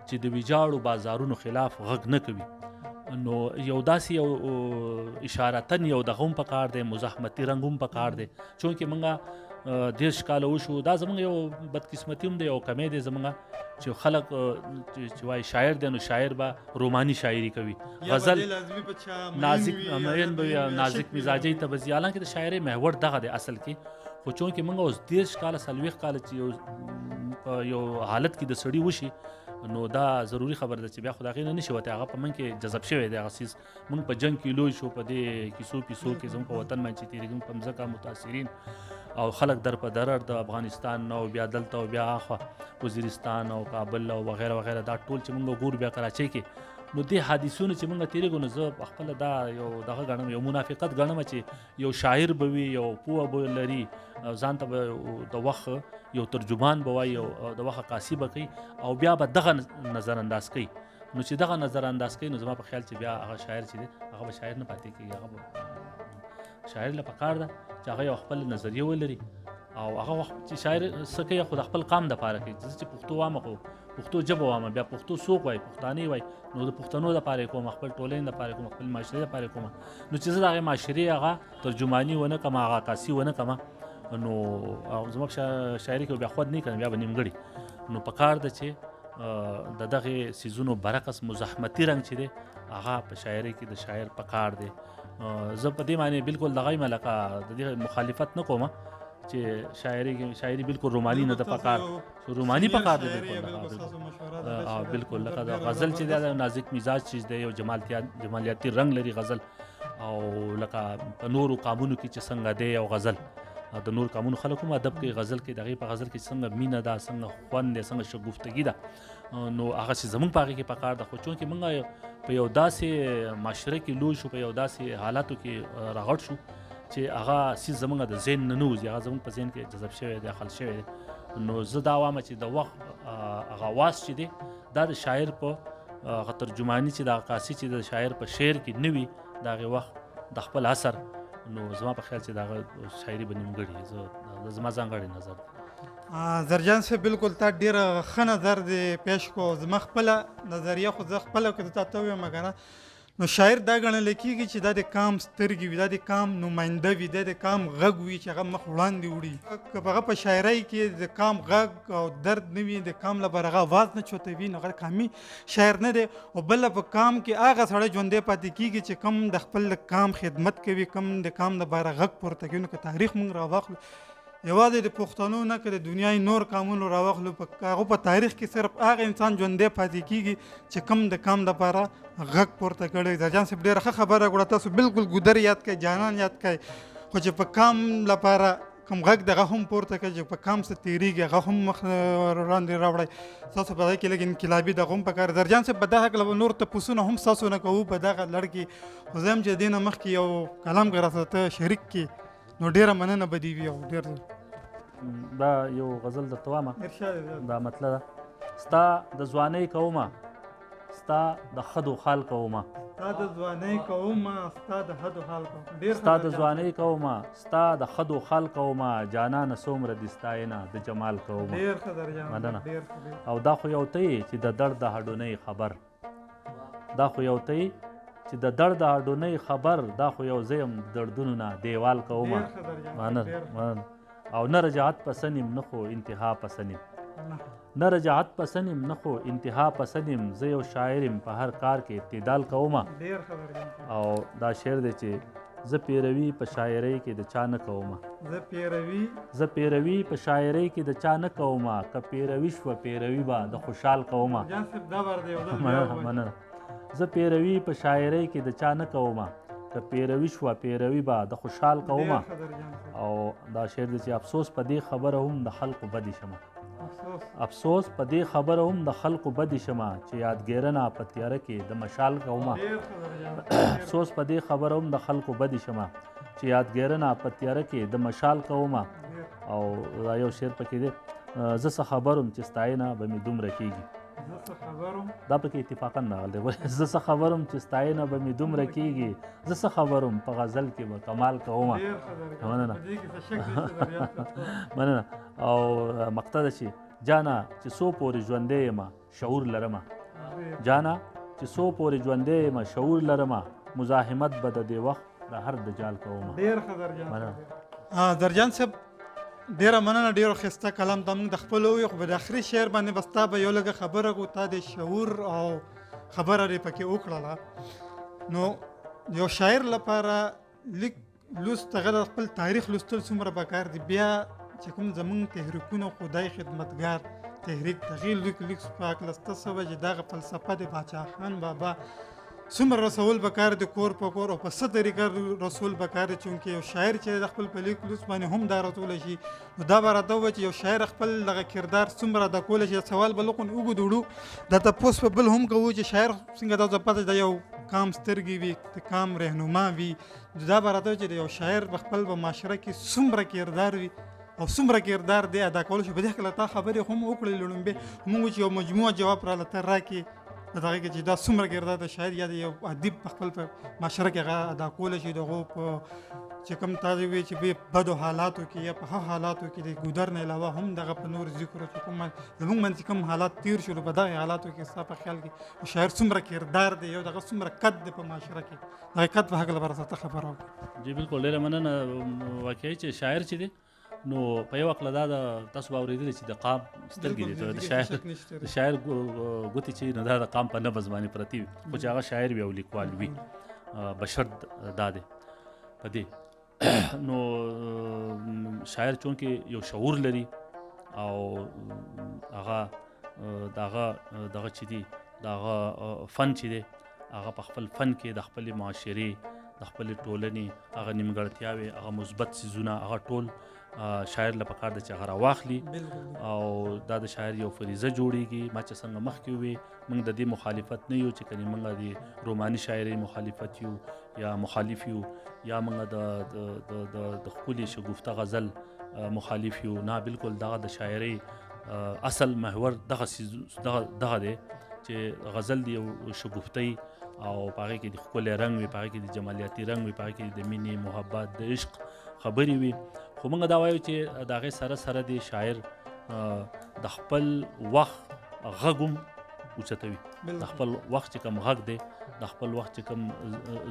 [SPEAKER 1] چې د ویجاړو بازارونو خلاف غږ نه کوي. نو یو داسې یو اشارتن یو دغه هم پکار دی، مزاحمتي رنګ هم پکار دی. چونکې موږ 10 کاله وشو، دا زموږ یو بدقسمتي هم دی، یو کمی دی زموږ چې خلک چې وایي شاعر دی نو شاعر به روماني شاعري کوي، غزل نازک مین به وي، نازک مزاجۍ ته به ځي. حالانکه د شاعرۍ محور دغه دی اصل کې. خو چونکې موږ اوس 10 کاله 40 کاله چې یو حالت کې د سړي وشي نو دا ضروری خبر ده چې بیا خو د هغې نه نشي وتی. هغه په موږ کې جذب شوی دی هغه څیز. موږ په جنګ کې لوی شو، په دې کیسو پیسو کې زموږ په وطن باندې چې تېرېږي، په مځکه متاثرین او خلک در په درر د افغانستان او بیا دلته او بیا اخوا وزیرستان او کابل او وغیره وغیره دا ټول چې موږ ګورو بیا کراچۍ کې. نو دې حادثونو چې موږ تېرېږو نو زه خپله دا یو دغه ګڼم، یو منافقت ګڼم چې یو شاعر به وي، یو پوه به لري، ځان ته به د وخت یو ترجمان به وایي او د وخت عکاسي به کوي او بیا به دغه نظر انداز کوي. نو چې دغه نظر انداز کوي نو زما په خیال چې بیا هغه شاعر چې دی هغه به شاعر نه پاتې کېږي. هغه به شاعر له پکار ده چې هغه یو خپل نظریه ولري او هغه وخت چې شاعر څه کوي خو د خپل قام دپاره کوي. زه چې پښتو وامه خو پښتو ژبه وامه، بیا پښتو څوک وایي، پښتانه وایي، نو د پښتنو دپاره یې کوم، خپل ټولنې دپاره یې کوم، خپل معاشرې دپاره یې کوم. نو چې زه د هغې معاشرې هغه ترجماني ونه کړم، هغه عکاسي ونه کړم، نو زموږ شاعري کې بیا خود نه کوي، بیا به نیمګړي. نو پکار ده چې د دغې څیزونو برعکس مزاحمتي رنګ چې دی هغه په شاعرۍ کې د شاعر پکار دی. زه په دې معنی بالکل دغه یم لکه د دې مخالفت نه کوم چې شاعري بالکل روماني نه ده پکار، روماني پکار دی بالکل. لکه د غزل چې دی نازک مزاج چیز دی، یو جمالیاتي رنګ لري غزل. او لکه په نورو قامونو کې چې څنګه دی یو غزل، د نور قامونو خلک هم ادب کوي غزل کې، دغې په غزل کې څنګه مینه ده، څنګه خوند دی، څنګه شګفتګي ده، نو هغه چې زموږ په هغې کې پکار ده. خو چونکې موږ په یو داسې معاشره کې لوی شو، په یو داسې حالاتو کې راغټ شو چې هغه څیز زموږ د ذهن نه وځي، هغه زموږ په ذهن کې جذب شوی دی، داخل شوی دی. نو زه دا وایم چې د وخت هغه واس چې دی دا د شاعر په هغه ترجماني چې د عکاسي چې د شاعر په شعر کې نه وي د هغې وخت د خپل عصر، نو زما په خیال چې د هغه شاعري به نیمګړې. زما ځانګړی نظر دی.
[SPEAKER 2] زرجان صاحب بالکل تا ډېر ښه نظر دی پیش کو. زما خپله نظریه خو زه خپله که تا ته ووایم که نه، نو شاعر دا ګڼلی کېږي چې دا د قام سترګې وي، دا د قام نماینده وي، دا د قام غږ وي چې هغه مخ وړاندې وړي. که هغه په شاعرۍ کې د قام غږ او درد نه وي، د قام لپاره هغه آواز نه چوتوي، نو هغه قامي شاعر نه دی. او بله په قام کې هغه سړی ژوندی پاتې کېږي چې کم د خپل قام خدمت کوي، کم د قام لپاره غږ پورته کوي. نو که تاریخ موږ راواخلو یوازې د پښتنو نه که د دنیای نور قامونو راواخلو، په هغو په تاریخ کې صرف هغه انسان ژوندی پاتې کېږي چې کم د قام لپاره غږ پورته کړی. زرجان صاحب ډېره ښه خبره کړه. تاسو بالکل ګودر یاد کړئ، جانان یاد کړئ، خو چې په قام لپاره کوم غږ دغه هم پورته کړئ چې په قام څه تېرېږي هغه هم مخ وړاندې راوړئ. ستاسو په هغې کې لږ انقلابي دغه هم پکار. زرجان صاحب په دغه هکله نور تپوسونه هم ستاسو نه کوو په دغه لړ کې، خو زه هم چې دې نه مخکې یو کلام که راته ته شریک کړي نو ډېره مننه به دې وي. او ډېر
[SPEAKER 1] دا یو غزل درته وامه، دا مطلب ده ستا د ځوانۍ کومه، ستا د خدو خال کومه،
[SPEAKER 2] ستا د ځوانۍ کومه، ستا د خدو خال کومه،
[SPEAKER 1] ستا د ځوانۍ کومه، ستا د خدو خال کومه، جانانه څومره دې ستاینه د جمال کومه.
[SPEAKER 2] ډېر ښه درجان،
[SPEAKER 1] مننه. او دا خو یو ته چې د درد د هډونۍ خبر، دا خو یو ته چې د درد هډونۍ خبر دا خو یو زه یم دردونو نه دیوال کومه مننه او نه رجعت پسنیم نه خو انتها پسنیم نه رجعت پسنیم نه خو انتها پسنیم زه یو شاعر یم په هر کار کې اعتدال کومه او دا شعر دی چې زه پیروي په شاعرۍ کې د چا نه کومه زه پیروي په شاعرۍ کې د چا نه کومه که پیروي شوه پیروي به د خوشحال کومه مننه زه پیروي په شاعرۍ کې د چا نه کومه که پیروي شوه پیروي به د خوشحال کومه او دا شعر دی چې افسوس په دې خبره هم د خلقو بدی شمه افسوس په دې خبره هم د خلقو بدی شمه چې یادګیرنه په تیاره کې د مشال کومه افسوس په دې خبره هم د خلقو بدی شمه چې یادګیرنه په تیاره کې د مشال کومه او دا یو شعر پکې دی زه څه خبرم چې ستاینه به مې دومره کېږي دا پکې اتفاقا راغلی دی زه څه خبرم چې ستاینه به مې دومره کېږي زه څه خبرم په غزل کې به کمال کومه مننه او مقطع ده چې جانا چې څو پورې ژوندی یم شعور لرمه جانا چې څو پورې ژوندی یم شعور لرمه مزاحمت به د دې وخت د هر دجال کومه
[SPEAKER 2] ډېر ښه درجان صاحب ډیره مننه ډیرو ښایسته کلام ته موږ د خپلو ویو خو په د اخري شعر باندې بس تا به یو لږه خبره کړو تا د شعور او خبره یې پکې وکړله نو یو شاعر لپاره لیک لوست هغه د خپل تاریخ لوستل څومره پکار دي بیا چې کوم زموږ تحریکونه خدای خدمتګار تحریک تغییر لیک پاک لسته سوه چې دغه فلسفه د باچا خان بابا څومره رسول پکار د کور په کور او په څه طریقه رسول پکار دی چونکې یو شاعر چې د خپل په لیک لوست باندې هم دا رسولی شي نو دا به راته ووایي چې یو شاعر خپل دغه کردار څومره ادا کولی شي سوال به لقون اوږد وړو دا تپوس په بل هم کوو چې شاعر څنګه دا پته د یو کام سترګې وي د کام رهنما وي دا به راته وایي چې د یو شاعر په خپل په معاشره کې څومره کردار وي او څومره کردار دی ادا کولی شي په دې هکله تا خبرې هم وکړې لومبې موږ چې یو مجموعه جواب راله ته راکړې د هغې کې چې دا څومره کردار د شاعر یا د یو ادیب په خپل په معاشره کې هغه ادا کولی شي د هغو په چې کوم تا وایي چې په بدو حالاتو کې یا په ښه حالاتو کې د ګودر نه علاوه هم دغه په نور ذکر چې کوم زموږ باندې کوم حالات تیر شولو په دغه حالاتو کې ستا په خیال کې شاعر څومره کردار دی یو دغه څومره قد دی په معاشره کې دغه قد په هکله به راته خبره وکړو
[SPEAKER 1] جی بالکل ډېره مننه واقعي چې شاعر چې دی نو په یو وخت دا د تاسو به اورېدلی چې د قام سترګې دي د شاعر ګوتې چې نو دا د قام په نبض باندې پرتې وي خو چې هغه شاعر وي او لیکوال وي بشرط دا دی په دې نو شاعر چونکې یو شعور لري او هغه دغه چې دی دغه فن چې دی هغه په خپل فن کې د خپلې معاشرې د خپلې ټولنې هغه نیمګړتیاوې هغه مثبت څیزونه هغه ټول شاعر له پکار ده چې هغه راواخلي او دا د شاعر یو فریضه جوړیږي ما چې څنګه مخکې ووې موږ د دې مخالفت نه یو چې کنې موږ د روماني شاعرۍ مخالفت یو یا مخالف یو یا موږ د ښکلې شګفته غزل مخالف یو نه بالکل دغه د شاعرۍ اصل محور دغه دی چې غزل دی یو شګفتۍ او په هغې کې د ښکلی رنګ وي په هغې کې د جمالیاتي رنګ وي په هغې کې د مینې محبت د عشق خبرې وي خو موږ دا وایو چې د هغې سره سره د شاعر د خپل وخت غږ هم اوچتوي د خپل وخت چې کوم غږ دی د خپل وخت چې کوم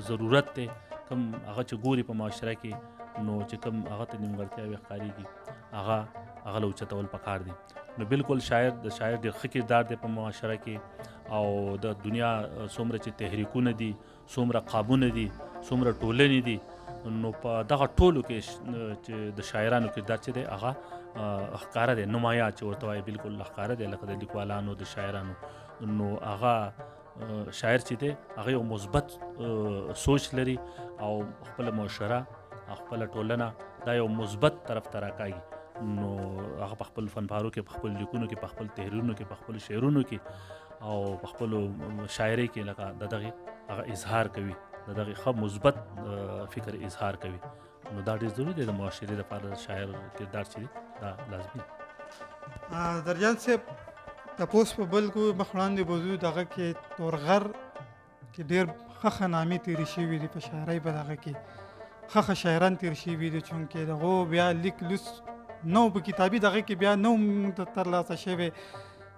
[SPEAKER 1] ضرورت دی کوم هغه چې ګوري په معاشره کې نو چې کوم هغه ته نیمګړتیاوې ښکارېږي هغه له اوچتول پکار دي نو بالکل شاعر د شاعر ډېر ښه کردار دی په معاشره کې او د دنیا څومره چې تحریکونه دي څومره قابونه دي څومره ټولنې دي نو په دغه ټولو کې چې د شاعرانو کردار چې دی هغه ښکاره دی نمایه چې ورته وایي بالکل ښکاره دی لکه د لیکوالانو د شاعرانو نو هغه شاعر چې دی هغه یو مثبت سوچ لري او خپله معاشره خپله ټولنه دا یو مثبت طرف ته راکاږي نو هغه په خپل فنپارو کې په خپل لیکونو کې په خپل تحریرونو کې په خپل شعرونو کې او په خپلو شاعرۍ کې لکه د دغې هغه اظهار کوي د دغې ښه مثبت فکر اظهار کوي نو دا ډېر ضروري دی د معاشرې لپاره شاعر کردار چې دی دا لازمي
[SPEAKER 2] دی درجان صاحب تپوس په بل کو مخ وړاندې بوځو دغه کې تورغر کې ډېر ښه نامې تېرې شوي دي په شاعرۍ په دغه کې ښه شاعران تېر شوي دي چونکې دغو بیا لیک لوست نو په کتابي دغه کې بیا نو موږ ته ترلاسه شوی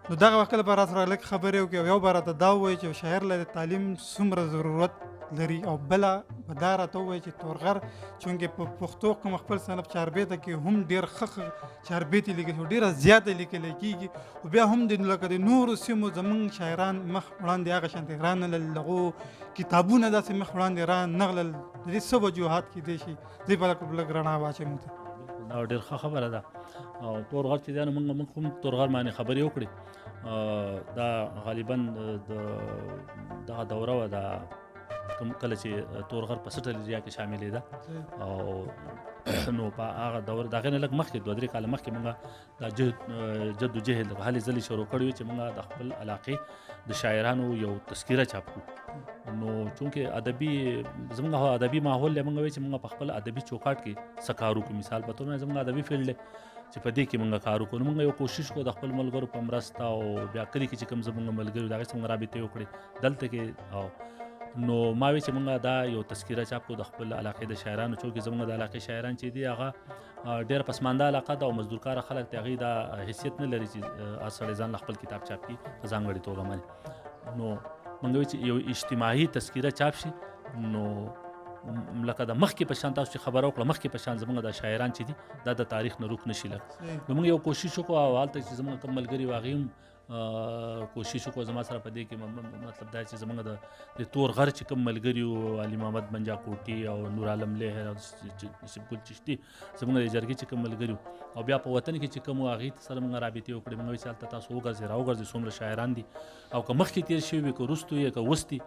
[SPEAKER 2] نو دغه وخت به را سره لږ خبرې وکړو یو به راته دا ووایي چې شاعر له د تعلیم څومره ضرورت لري. او بله به دا راته ووایي چې تورغر چونکې په پښتو کوم خپل صنف چاربیته کې هم ډېر ښه چاربیتې لیکل شي، ډېره زیاته لیکلی کېږي. او بیا هم د لکه د نورو سیمو زمونږ شاعران مخ وړاندې هغه شانتې رانغلل، هغو کتابونه داسې مخ وړاندې رانغلل. د دې څه وجوهات کیدای شي؟ زه به لږ رڼا واچوم ته.
[SPEAKER 1] دا ډېر ښه خبره ده. او تورغر چې دی نو موږ هم تورغر باندې خبرې وکړې. دا غالبا دغه دوره وه دا کله چې تورغر په سټل ایریا کې شاملې ده. او نو په هغه دوره د هغې نه لږ مخکې 2-3 کاله مخکې موږ دا جدوجهد هلې ځلې شروع کړې وې چې موږ د خپل علاقې د شاعرانو یو تذکره چاپ کړو. نو چونکې ادبي زموږ ادبي ماحول دی، موږ وایو چې موږ په خپل ادبي چوکاټ کې څه کار وکړو. مثال په توګه زموږ ادبي فیلډ دی چې په دې کې موږ کار وکړو. نو موږ یو کوشش کوو د خپل ملګرو په مرسته او بیا کلي کې چې کوم زموږ ملګري د هغې سره موږ رابطې وکړې دلته کې. او نو ما وی چې موږ دا یو تذکره چاپ کړو د خپل علاقې د شاعرانو، چونکې زموږ د علاقې شاعران چې دي هغه ډېره پسمانده علاقه ده او مزدورکاره خلک دي، هغوی دا حیثیت نه لري چې سړی ځان له خپل کتاب چاپ کړي په ځانګړې توګه باندې. نو موږ وایو چې یو اجتماعي تذکره چاپ شي. نو لکه د مخکې په شان تاسو چې خبره وکړه، مخکې په شان زموږ د شاعران چې دي دا د تاریخ نه روک نه شي. نو موږ یو کوشش وکړو او هلته چې زموږ کوم ملګري وو هغوی هم کوشش وکړو زما سره په دې کې. مطلب دا چې زموږ د تورغر چې کوم ملګري وو، علي محمد بنجا کوټي او نور عالم لهر او نصیب ګل چشتي زموږ د جرګې چې کوم ملګري وو، او بیا په وطن کې چې کوم وو هغوی سره موږ رابطې وکړې. موږ وایو چې هلته تاسو وګرځئ راوګرځئ څومره شاعران دي او که مخکې تېر شوي وي که وروستو یې که اوس دي.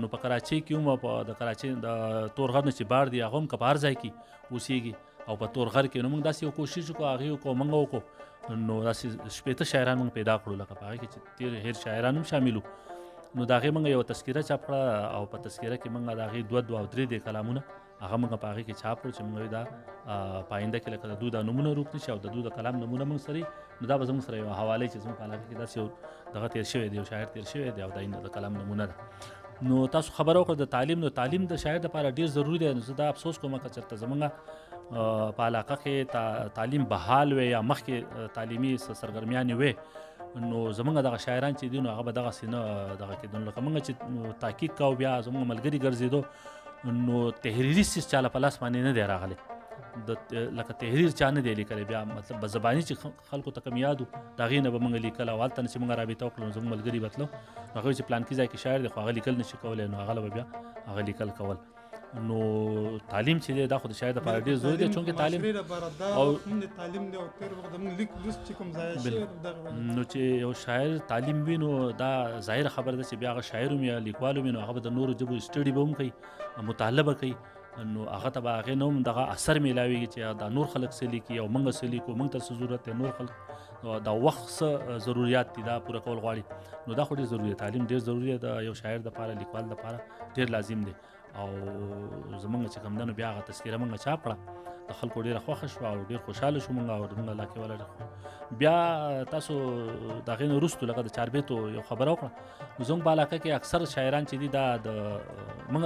[SPEAKER 1] نو په کراچۍ کې هم په د کراچۍ د تورغر نه چې بار دي هغه هم که په هر ځای کې اوسېږي او په تورغر کې. نو موږ داسې یو کوشش وکړو، هغې وکړو موږ وکړو. نو داسې 15 شاعران موږ پیدا کړو، لکه په هغې کې چې تېر هېر شاعران هم شامل وو. نو د هغې موږ یو تذکره چاپ کړه او په تذکره کې موږ د هغې 2 او 3 کلامونه هغه موږ په هغې کې چاپ کړو چې موږ دا په آینده کې لکه د دوی دا نومونه روک نه شي او د دوی د کلام نومونه موږ سره نو دا به زموږ سره یو حواله چې زموږ په علاقه کې داسې یو دغه تېر شوی دی، یو شاعر تېر شوی دی او دا د کلام نمونه ده. نو تاسو خبره وکړه د تعلیم. نو تعلیم د شاعر لپاره ډېر ضروري دی. نو زه دا افسوس کوم که چېرته زموږ په علاقه کې تعلیم بحال وی یا مخکې تعلیمي سرګرمیانې وی، نو زموږ دغه شاعران چې دي نو هغه به دغسې نه دغه کېدل. لکه موږ چې تحقیق کوو بیا زموږ ملګري ګرځېدو نو تحریري سیس چا له په لاس باندې نه دی راغلی. لکه تحریر چا نه دی لیکلی. بیا مطلب زباني چې خلکو ته کم یاد وو د هغې نه به موږ لیکل او هلته نه چې موږ رابطه وکړو نو زموږ ملګري به تلو نو هغوی چې پلانکي ځای کې شاعر دی خو هغه لیکل نشي کولی نو هغه به بیا هغه لیکل کول. نو تعلیم چې دی دا خو د شاعر دپاره ډېر ضروري دی چونکې تعلیم نو چې یو شاعر تعلیم وي نو دا ظاهره خبره ده چې بیا هغه شاعر هم یا لیکوال هم نو هغه به د نورو ژبو سټډي به هم کوي، مطالعه به کوي. نو هغه ته به هغې نه هم دغه اثر میلاویږي چې دا نور خلک څه لیکي او موږ څه لیکو، موږ ته څه ضرورت دی، نور خلک دا وخت څه ضروریات دي دا پوره کول غواړي. نو دا خو ډېر ضروري دی، تعلیم ډېر ضروري دی د یو شاعر دپاره، لیکوال دپاره ډېر لازم دی. او زمونږ چې کوم ده نو بیا هغه تذکره موږ چاپ کړه، د خلکو ډېره خوښه شوه او ډېر خوشحاله شو موږ او زموږ علاقې والا. بیا تاسو د هغې نه وروستو لکه د چاربیتو یو خبره وکړه نو زموږ په علاقه کې اکثر شاعران چې دي دا د موږ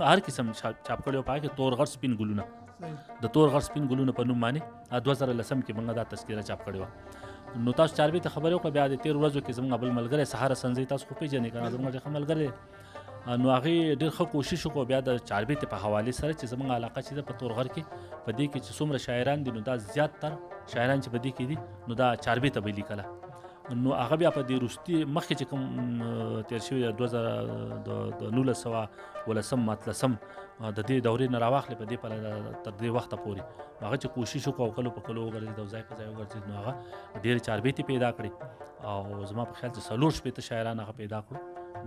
[SPEAKER 1] هر قسم چاپ کړی و. په هغې کې تورغر سپین ګلونه د تورغر سپین ګلونه په نوم باندې 2010 کې موږ دا تذکره چاپ کړې وه. نو تاسو چاربیت ته خبرې وکړه. بیا د تېرو ورځو کې زموږ بل ملګری سهار سنځي تاسو خو پېژنئ که نه، زموږ ډېر ښه ملګری دی. نو هغې ډېر ښه کوشش وکړو بیا د چاربیتې په حوالې سره چې زموږ علاقه چې ده په تورغر کې په دې کې چې څومره شاعران دي نو دا زیاتتر شاعران چې په دې کې دي نو دا چاربیته به یې لیکله. نو هغه بیا په دې وروستي مخکې چې کوم تېر شوي 1919 د دې دورې نه راواخلې په دې تر دې وخته پورې هغه چې کوشش وکړو کلو په کلو وګرځېد او ځای په ځای وګرځېد نو هغه ډېرې چاربیتې پیدا کړې او زما په خیال چې 4 شاعران هغه پیدا کړو.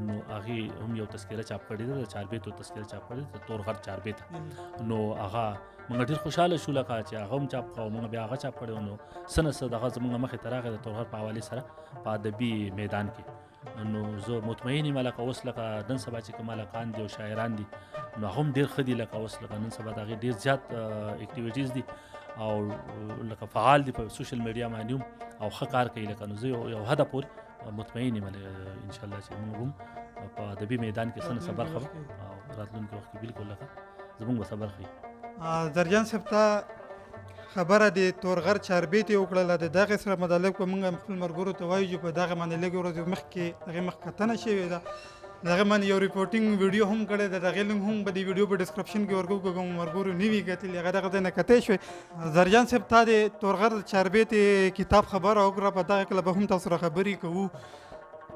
[SPEAKER 1] نو هغې هم یو تذکره چاپ کړې ده، د چاربیتو تذکره چاپ کړې ده، د تورغر چاربیته. نو هغه موږ ډېر خوشحاله شو لکه چې هغه هم چاپ کړه او موږ بیا هغه چاپ کړی. نو څه نه څه دغه زموږ مخې ته راغی د تورغر په حوالې سره په ادبي میدان کې. نو زه مطمئن یم لکه اوس لکه نن سبا چې کوم هلکان دي او شاعران دي نو هغه هم ډېر ښه دي. لکه اوس لکه نن سبا د هغې ډېر زیات اکټیویټیز دي او لکه فعال دي په سوشل میډیا باندې هم او ښه کار کوي. لکه نو زه یو حده پورې مطمئن یم انشاءالله چې موږ هم په ادبي میدان کې څه نه څه برخه او راتلونکي وخت کې بالکل لکه زموږ به څه برخه وي.
[SPEAKER 2] زرجان صاحب ته خبره د تورغر چاربیتې وکړله، د دغې سره متعلق به موږ خپل ملګرو ته وایو چې په دغه باندې لږې ورځې مخکې هغې مخکتنه شوې ده دغه باندې یو ریپورټینګ ویډیو هم کړی دی، د هغې لینک هم به د ویډیو په ډسکرپشن کې ورکوو، که کوم ملګرو نه وي کتلي هغه دغه ځای نه کتی شوی. زرجان صاحب تا د تورغر چاربیتې کتاب خبره وکړه، په دغه کله به هم تاسو سره خبرې کوو.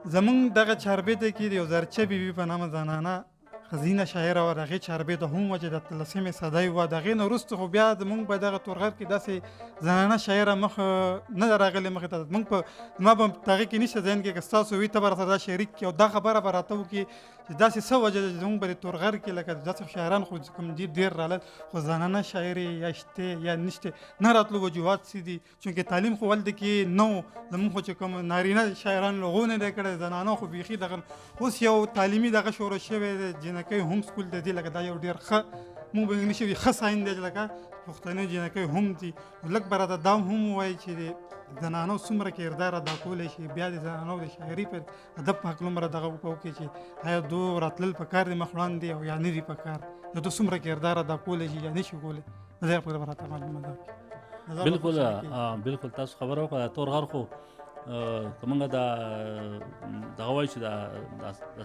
[SPEAKER 2] زمونږ دغه چاربیته کې د یو زرچه بیبي په نامه زنانه ښځینه شاعره وه، د هغې چاربیته هم وه چې د 13مې صدۍ وه. د هغې نه وروسته خو بیا زمونږ په دغه تورغر کې داسې زنانه شاعره مخ نه ده راغلې مخې ته. زمونږ په زما به هغې کې نشته ذهن کې، که ستاسو وي ته به راسره دا شریک کړي او دا خبره به راته وکړي چې داسې څه وجه ده چې زمونږ په دې تورغر کې لکه داسې شاعران خو کوم ډېر رالل، خو زنانه شاعرې یا شته یا نشته نه راتلو وجوهات څه دي؟ چونکې تعلیم خو هلته کې نه و. زمونږ خو چې کوم نارینه شاعران لغو نه دی کړی، زنانه خو بیخي دغه اوس یو تعلیمي دغه شروع شوی دی، جنکۍ هم سکول ته ځي. لکه دا یو ډېر ښه مونږ به انګلیش وي ښه ساین دی چې لکه پښتنې جنکۍ هم دي. لږ به راته دا هم ووایي چې د زنانو څومره کردار ادا کولی شي، بیا د زنانو د شاعري په ادب په هکله عمره دغه وکړو چې آیا دو راتلل په کار دي مخ وړاندې او یا نه دي په کار، یا دو څومره کردار ادا کولی شي یا نه شي کولی. د دې په اړه به راته معلومات راکړي.
[SPEAKER 1] بالکل تاسو خبره وکړه. تورغر خو که موږ دغه وایو چې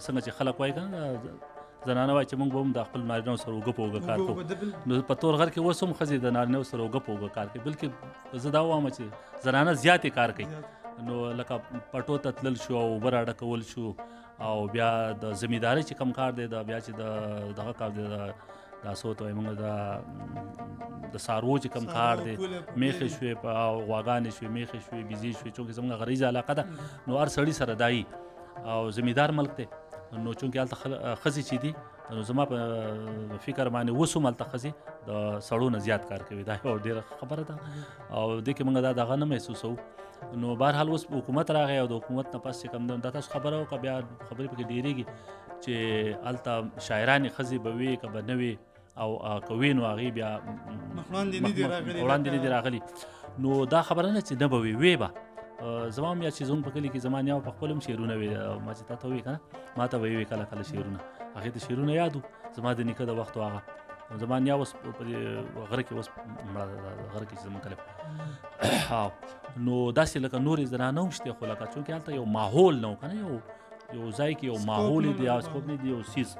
[SPEAKER 1] څنګه چې خلک وایي که نه زنانه وایي چې موږ به هم د خپل نارینهو سره اوږه په اوږه کار کوو، نو په تورغر کې اوس هم ښځې د نارینهو سره اوږه په اوږه کار کوي. بلکې زه دا وایم چې زنانه زیاتې کار کوي. نو لکه پټو ته تلل شو او اوبه راډکول شو، او بیا د زمیندارۍ چې کم کار دی، بیا چې د دغه کار دی، دا څه ورته وایي موږ د څاروو چې کم کار دی، میښې شوې او غواګانې شوې، میښې شوې، بیزې شوې. چونکې زموږ غریزه علاقه ده، نو هر سړي سره دا وي او زمیندار ملک دی. نو چونکې هلته ښځې چې دي، نو زما په فکر باندې اوس هم هلته ښځې د سړو نه زیات کار کوي. دا یوه ډېره خبره ده او دې کې موږ دا دغه نه محسوسوو. نو بهرحال اوس حکومت راغی او د حکومت نه پس چې کوم دا تاسو خبره وکړه، بیا خبرې پکې ډېرېږي چې هلته شاعرانې ښځې به وي که به نه وي، او که وي نو هغې بیا وړاندې نه دي راغلي. نو دا خبره نه چې نه به وي، وی به زما هم یاد چې زموږ په کلي کې زما نیا په خپل هم شعرونه وي. ما چې تا ته ووایي که نه، ما ته به یې وي کله کله شعرونه، هغې ته شعرونه یاد وو زما د نیکه د وخت هغه. زما نیا اوس په دې غره کې اوس غره کې چې زموږ کلی نو داسې لکه نورې زنانه هم شته، خو لکه چونکې هلته یو ماحول نه و که نه، یو ځای کې یو ماحول دی، سکوپ نه دی، یو څیز.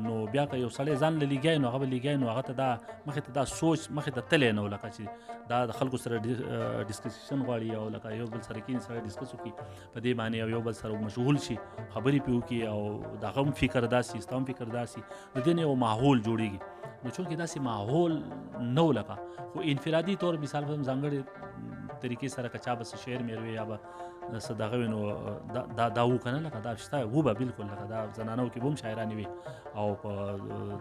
[SPEAKER 1] نو بیا که یو سړی ځان له لګیای نو هغه به لګیای، نو هغه ته دا مخې ته دا سوچ مخې ته تللی نه و، لکه چې دا د خلکو سره ډسکشن غواړي او لکه یو بل سره کینې سره ډسکس وکړي په دې باندې، او یو بل سره مشغول شي، خبرې پرې وکړي، او د هغه هم فکر داسې ستا هم فکر داسې، د دې نه یو ماحول جوړېږي. نو چونکې داسې ماحول نه و، لکه خو انفرادي طور مثال په ځانګړې طریقې سره که چا به څه شعر مېر وي یا به څه دغه وي، نو دا وو که نه، لکه دا شته وو به بالکل، لکه دا زنانو کې به هم شاعرانې وي، او په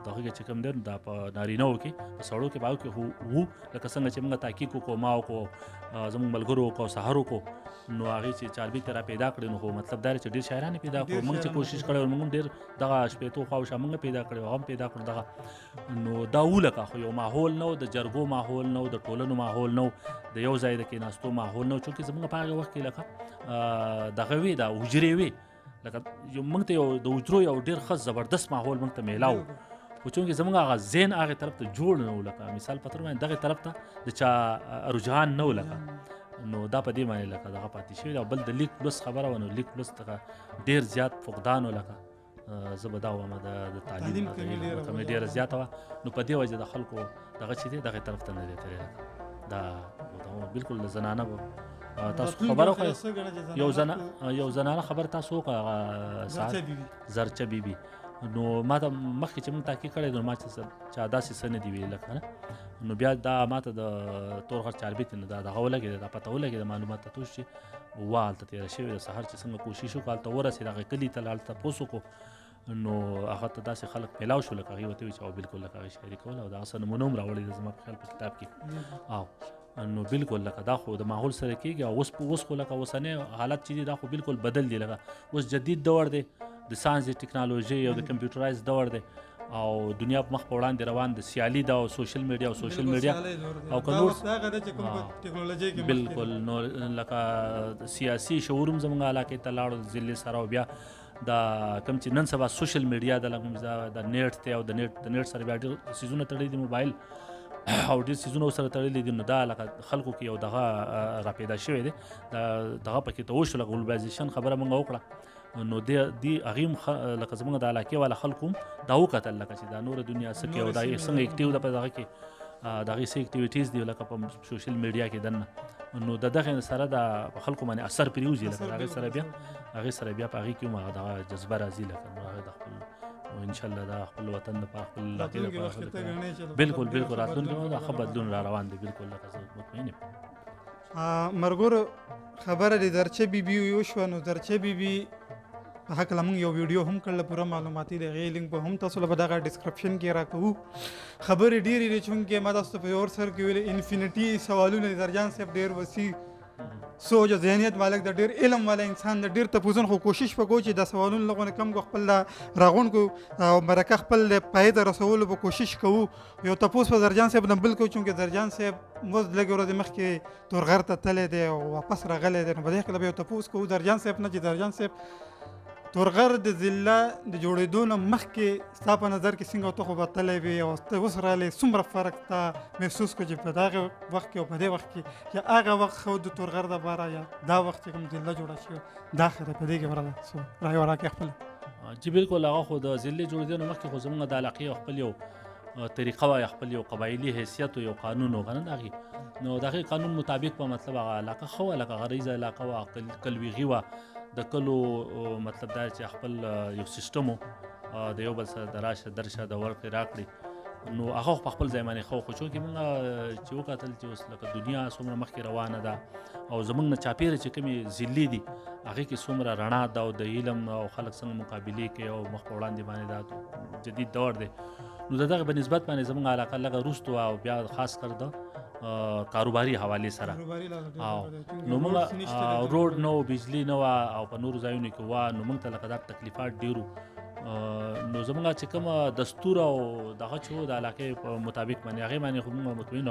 [SPEAKER 1] دغه کې چې کوم دی دا په نارینهو کې په سړو کې به هغو کې وو. لکه څنګه چې موږ تحقیق وکړو، ما وکړو، زموږ ملګرو وکړو، سهار وکړو، نو هغې چې چاربیتې را پیدا کړې، نو خو مطلب دا دی چې ډېر شاعران پیدا کړو. موږ چې کوشش کړی موږ هم ډېر دغه شپېتو خواوشا موږ پیدا کړی، هغه هم پیدا کړو دغه. نو دا وو لکه، خو یو ماحول نه و، د جرګو ماحول نه و، د ټولنو ماحول نه و، د یو ځای د کېناستو ماحول نه و. چونکې زموږ په هغه وخت کې لکه دغه وي، دا حجرې وي، لکه موږ ته یو د حجرو یو ډېر ښه زبردست ماحول موږ ته میلاو. خو چونکې زموږ هغه ذهن هغې طرف ته جوړ نه و، لکه مثال په طور باندې دغې طرف ته د چا رجحان نه و، لکه نو دا په دې باندې لکه دغه پاتې شوي. او بل د لیک لوست خبره وه، نو لیک لوست څخه ډېر زیات فقدان و، لکه زه به دا وایم د تعلیم کمي ډېره زیاته وه. نو په دې وجه د خلکو دغه چې دی دغې طرف ته نه دی تللی. دا بالکل د زنانه به تاسو خبره وکړه، یو زنانه خبره تاسو وکړه، زرچه بیبي. نو ما ته مخکې چې موږ تحقیق کړی، نو ما چې چا داسې څه نه دي ویلي که نه، نو بیا دا ما ته د تورغر چاربیتې نه دغه ولګېده، دا پته ولګېده معلومات ته توش چې وه هلته تېره شوې ده. سهار چې څنګه کوشش وکړو هلته ورسېد، هغې کلي ته هلته تپوس وکړو، نو هغه ته داسې خلک پیلاو شو، لکه هغې ورته وایي چې او بالکل لکه هغې شاعري کوله، او دغه څه نمونه هم راوړې ده زما په خیال په کتاب کې. او نو بالکل لکه دا خو د ماحول سره کېږي. او اوس خو لکه اوسنی حالت چې دي دا خو بالکل بدل دي، لکه اوس جدید دور دی، د ساینس د ټکنالوژي او د کمپیوټرایز دور دی، او دنیا په مخ په وړاندې روان د سیالي ده، او سوشل میډیا او سوشل میډیا او که نور بالکل نو لکه سیاسي شعور هم زموږ علاقې ته لاړو ضلع سره، او بیا دا کوم چې نن سبا سوشل میډیا د نیټ دی، او د نیټ سره بیا ډېر څیزونه تړلي دي، موبایل او ډېر څیزونه ورسره تړلي دي. نو دا لکه خلکو کې یو دغه را پیدا شوی دی، دغه پکې ته وشو، لکه ګلوبلایزیشن خبره موږ وکړه. نو دی هغې هم لکه زموږ د علاقې والا خلکو هم دا وکتل لکه چې دا نوره دنیا څه کوي او دا څنګه اکټیو ده په دغه کې د هغې څه اکټیویټیز دي لکه په سوشل میډیا کې دننه نو د دغې سره د خلکو باندې اثر پرېوځي لکه د هغې سره بیا په هغې کې هم هغه دغه جذبه راځي لکه نو هغه د خپل انشاءالله دا خپل وطن لپاره خپل علاقې لپاره بالکل راتلونکي دا ښه بدلون را روان دی بالکل لکه زه مطمئن یم.
[SPEAKER 2] مرګور خبره د درچه بیبي وشوه نو درچه بیبي په هکله موږ یو ویډیو هم کړله پوره معلوماتي د هغې لینک به هم تاسو له به دغه ډسکرپشن کې راکوو. خبرې ډېرې دي چونکې ما تاسو ته په یو سر کې ویلې انفینټي سوالونه د درجان صاحب ډېر وسیع سوچ او ذهنیت مالک د ډېر علم والا انسان د ډېر تپوسن خو کوشش وکړو چې د سوالونو لغونه کم کو خپل راغونکو او مرکه خپل پای ته رسولو په کوشش کوو. یو تپوس په درجان صاحب نه بل کوو چونکې درجان صاحب موږ لږ ورځې مخکې تورغر ته تللی دی او واپس راغلی دی نو په دې کې به یو تپوس کوو درجان صاحب نه چې درجان صاحب تورغر د ضلع د جوړېدو نه مخکې ستا په نظر کې څنګه ته خو به تللی وې او ته اوس راغلی څومره فرق تا محسوس کړو چې په دغه وخت کې او په دې وخت کې یا هغه وخت ښه د تورغر دپاره یا دا وخت چې کوم ضلع جوړه شوې دا ښه ده په دې کې ورله څه رایې وراکړې خپله.
[SPEAKER 1] جی بالکل هغه خو د ضلع جوړېدو نه مخکې خو زموږ د علاقې خپل یو طریقه وه خپل یو قبایلي حیثیت او یو قانون و که نه د هغې نو د هغې قانون مطابق په مطلب هغه علاقه ښه وه لکه غریزه علاقه وه کلویغي وه د کلو مطلب دا چې خپل یو سیستم و د یو بل سره د راشه درشه د ورکړې راکړې نو هغه په خپل ځای باندې ښه خو چونکې موږ چې وکتل چې اوس لکه دنیا څومره مخکې روانه ده او زموږ نه چاپېره چې کومې ضلعې دي هغې کې څومره رڼا ده او د علم او خلک څنګه مقابلې کوي او مخ په وړاندې باندې دا جدید دور دی نو د دغه په نسبت باندې زموږ علاقه لږه وروستو او بیا خاص کر د کاروباري حوالې سره نو موږ روډ نه و بجلی نه وه او په نورو ځایونو کې وه نو موږ ته لکه دا تکلیفات ډېر نو زموږ چې کومه دستور او دغه چې و د علاقې په مطابق باندې هغې باندې خو موږ مطمئن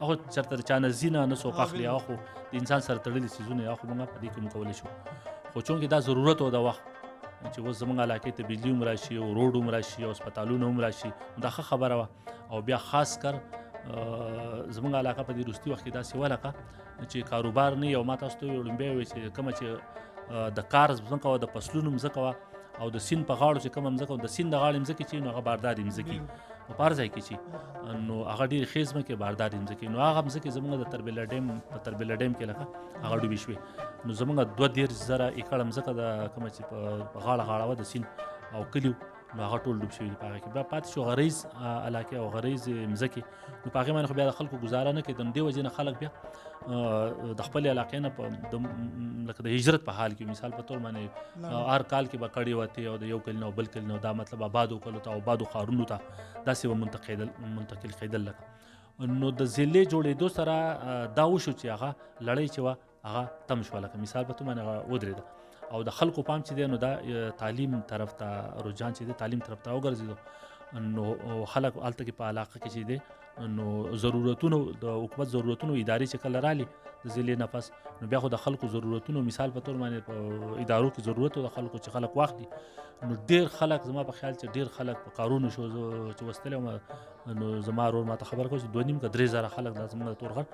[SPEAKER 1] هغه چېرته د چا نه ځي نه څوک اخلي هغه خو د انسان سره تړلي څیزونه هغه خو موږ په دې کې موږ کولی شو خو چونکې دا ضرورت و د وخت چې اوس زموږ علاقې ته بجلي هم راشي او روډ هم راشي او هسپتالونه هم راشي دا ښه خبره وه او بیا خاص کر زموږ علاقه په دې وروستي وخت کې داسې وه لکه چې کاروبار نه او ما تاسو ته ویل لومبی وایي چې کومه چې د کار ځمکه وه د فصلونو مځکه وه او د سیند په غاړو چې کومه مځکه وه د سیند د غاړې مځکې چې نو هغه باردارې مځکې په هر ځای کې چې نو هغه ډېرې ښې ځمکې باردارې مځکې نو هغه مځکې زموږ د تربیله ډیم په تربیله ډیم کې لکه هغه ډوبې شوې نو زموږ 22,000 ایکړه مځکه د کومه چې په غاړه وه د سیند او کلیو نو هغه ټول ډوب شوي دي په هغه کې بیا پاتې شو غریز علاقې او غریز مځکې نو په هغې باندې خو بیا د خلکو ګزاره نه کوي د دې وجې نه خلک بیا د خپلې علاقې نه لکه د هجرت په حال کې مثال په تور باندې هر کال کې به کډې وتې او د یو کلي نه او بل کلي نه دا مطلب آبادو کلو ته او آبادو ښارونو ته داسې به منتقل کېدل لکه نو د ضلع جوړېدو سره دا وشو چې هغه لړۍ چې وه هغه تم شوه لکه مثال په توګه باندې هغه ودرېده او د خلکو پام چې دی نو دا تعلیم طرف ته رجحان چې دی تعلیم طرف ته وګرځېدو نو خلک هلته کې په علاقه کې چې دی نو ضرورتونو د حکومت ضرورتونو ادارې چې کله رالي د ضلع نه پس نو بیا خو د خلکو ضرورتونو مثال په طور باندې په ادارو کې ضرورت د خلکو چې خلک واخلي نو ډېر خلک زما په خیال چې ډېر خلک په کارونو شو چې وستلی نو زما ورور ما ته خبر کړو چې 2.5 که 3,000 خلک دا زموږ د تورغر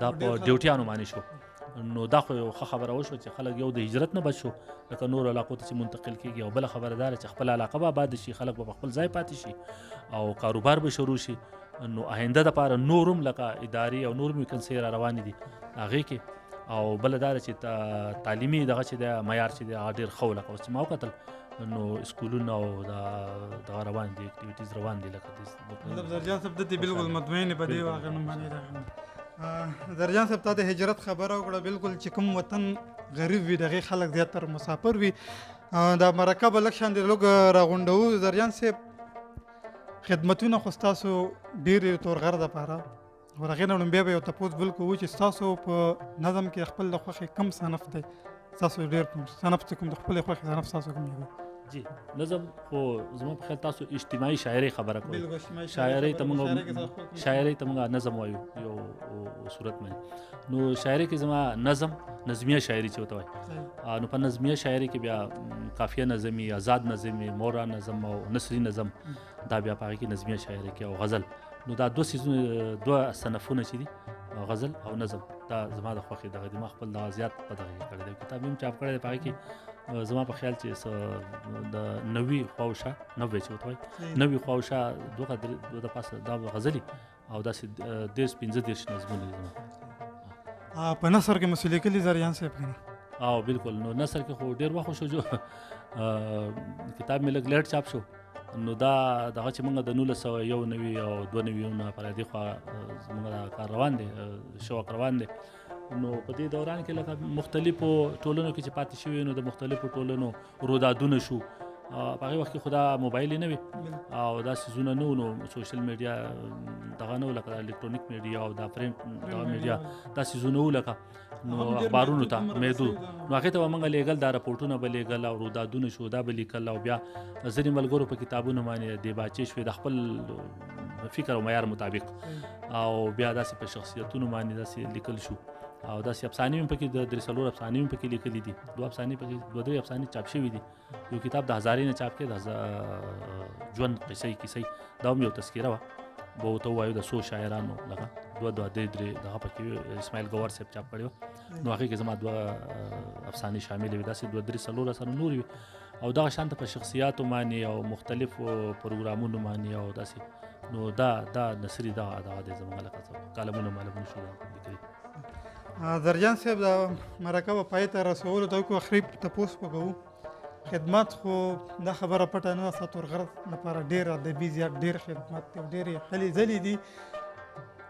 [SPEAKER 1] دا په ډیوټیانو باندې شو نو دا خو یو ښه خبره وشوه چې خلک یو د هجرت نه بچ شو لکه نورو علاقو ته چې منتقل کېږي او بله خبره دا ده چې خپل علاقه به آباد شي خلک به په خپل ځای پاتې شي او کاروبار به شروع شي نو آینده دپاره نور هم لکه ادارې او نور هم ویکنسۍ را روانې دي هغې کې او بله دا ده چې تعلیمي دغه چې دی معیار چې دی هغه ډېر ښه و لکه اوس چې ما وکتل نو سکولونه او دغه روان دي اکټیویټیز روان دي
[SPEAKER 2] لکه درجان صاحب دته بالکل مطمئن په دې واقع نوم باندې درجان صاحب ته د هجرت خبره وکړه بالکل چې کوم وطن غریب وي دغې خلک زیاتر مسافر وي دا مرکه به لږ شان دی لږ راغونډوو درجان صاحب خدمتونه خو ستاسو ډېرې تورغر دپاره او هغې نه لومبیا به یو تپوس بل کوو چې ستاسو په نظم کې خپل د خوښې کم صنف دی ستاسو ډېر کوم صنف چې کوم د خپلې خوښې صنف ستاسو کوم دی
[SPEAKER 1] جی نظم خو زما په خیال تاسو اجتماعي شاعرۍ خبره کوئ شاعرۍ ته موږ نظم وایو یو صورت باندې نو شاعرۍ کې زما نظمیه شاعري چې ورته وایي نو په نظمیه شاعري کې بیا قافیه نظمي آزاد نظمي مورا نظم او نثري نظم دا بیا په هغې کې نظمیه شاعري کې او غزل نو دا دوه صنفونه چې دي غزل او نظم دا زما د خوښې دغه دي ما خپل دغه زیات په دغه کې کړی دی کتاب هم چاپ کړی دی په هغې کې زما په خیال چې د 90 خواوشا 90 چې وتوي 90 خواوشا دوه د پاسه دا غزلي او داسې 15 نظمونه زما
[SPEAKER 2] په نثر کې مسلې کلی زریان صاحب کنه
[SPEAKER 1] او بالکل نو نثر کې خو ډیر وخت شو جو کتاب مې لګ لیټ چاپ شو نو دا دغه چې موږ د 1991 او 92 پر دې خوا موږ کار روان دي شوق روان دي نو په دې دوران کې لکه مختلفو ټولنو کې چې پاتې شوي نو د مختلفو ټولنو رودادونه شو په هغه وخت کې خدا موبایل نه وي او دا سيزونه نو سوشل میډیا دغه نو لکه الکترونیک میډیا او دا پرنټ دا میډیا دا سيزونه لکه نو اخبارونو ته محدود نو هغه ته موږ لیګل دا راپورټونه به لیګل او رودادونه شو دا به لیکل او بیا ځینې ملګرو په کتابونو باندې د باچې شوې د خپل فکر او معیار مطابق او بیا داسې په شخصیتونو باندې داسې لیکل شو او داسې افسانې هم پکې د درسلور افسانې هم پکې لیکلي دي دوه افسانې پکې دوه درې افسانې چاپ شوي دي یو کتاب د هزارې نه چاپ کړی د ژوند کیسې دا هم یو تذکره وه به ورته ووایو د څو شاعرانو لکه دوه درې دغه پکې اسماعیل ګور صاحب چاپ کړی وه نو هغې کې زما دوه افسانې شاملې وي داسې دوه درې څلور سره نورې وي او دغه شانته په شخصیاتو باندې او مختلفو پروګرامونو باندې او داسې نو دا نثري دغه دی زموږ لکه کالمونه شو لیکلي
[SPEAKER 2] درجان صاحب د مرکه په پای ته رسولو ته کو اخري تپوس وکړو خدمات خو دا خبره پټه نه ساتور غرض لپاره ډیر ادبي زیات ډیر خدمات ډیر خلي ځلې دي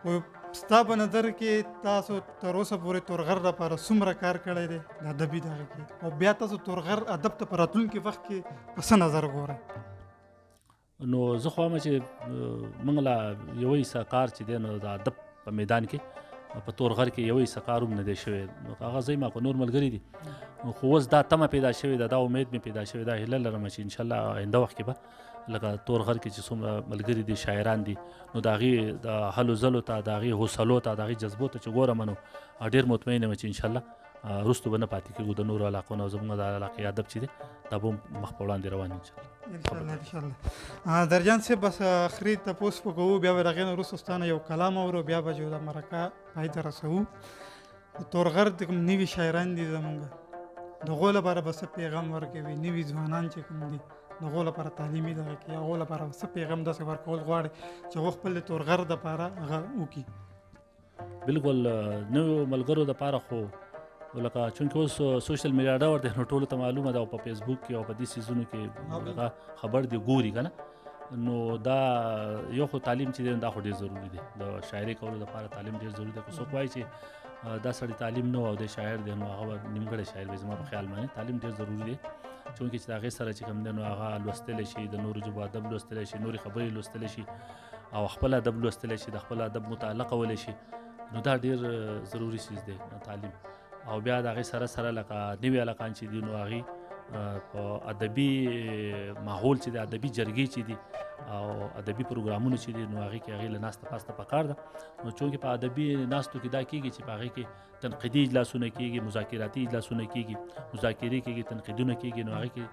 [SPEAKER 2] او ستا په نظر کې تاسو تر اوسه پورې تورغر لپاره څومره کار کړی دی د ادبي دغه کې او بیا تاسو تورغر ادب ته په راتلونکي وخت کې په څه نظر ګورئ
[SPEAKER 1] نو زه خو وایم چې موږ لا یو ایسه کار چې دی نو د ادب په میدان کې په تورغر کې یو ایسه کار هم نه دی شوی نو هغه ځای ما په نور ملګري دي خو اوس دا تمه پیدا شوې ده دا امید مې پیدا شوې ده هیله لرم چې انشاءالله آینده وخت کې به لکه تورغر کې چې څومره ملګري دي شاعران دي نو د هغې د هلو ځلو ته د هغې حوصلو ته د هغې جذبو ته چې ګورم نو ډېر مطمئن یم چې انشاءالله وروستو به نه پاتې کېږو د نورو علاقو نه زموږ د علاقې ادب چې دی دا به مخ په وړاندې روان
[SPEAKER 2] انشاءالله درجان صاحب بس اخري تپوس وکړو بیا به د هغې نه وروسته ستانه یو کلام اورو بیا به چې د مرکه پای ته رسوو د تورغر د کوم نوي شاعران دي زموږ د هغو لپاره به څه پیغام ورکوي نوي ځوانان چې کوم دي د هغو لپاره تعلیمي دغه کې هغو لپاره څه پیغام داسې ورکول غواړي چې هغو خپل د تورغر دپاره هغه وکړي
[SPEAKER 1] بالکل نویو ملګرو دپاره خو لکه چونکې اوس سوشل میډیا ډور دی نو ټولو ته معلومه ده او په فیسبوک کې او په دې سیزونو کې هغه خبر دی ګوري که نه نو دا یو خو تعلیم چې دی دا خو ډېر ضروري دی د شاعري کولو لپاره تعلیم ډېر ضروري دی که څوک وایي چې دا سړی تعلیم نه او د شاعر دی نو هغه نیمګړی شاعر وي زما په خیال باندې تعلیم ډېر ضروري دی چونکې چې د هغې سره چې کوم دی نو هغه لوستلی شي د نورو ژبو ادب لوستلی شي نورې خبرې لوستلی شي او خپل ادب لوستلی شي د خپل ادب مطالعه کولی شي نو دا ډېر ضروري چیز دی تعلیم او بیا د هغې سره لکه نوي هلکان چې دي نو هغې په ادبي ماحول چې دی ادبي جرګې چې دي او ادبي پروګرامونه چې دي نو هغې کې هغې له ناسته پاسته پکار ده نو چونکې په ادبي ناستو کې دا کېږي چې په هغې کې تنقیدي اجلاسونه کېږي مذاکراتي اجلاسونه کېږي مذاکرې کېږي تنقیدونه کېږي نو هغې کې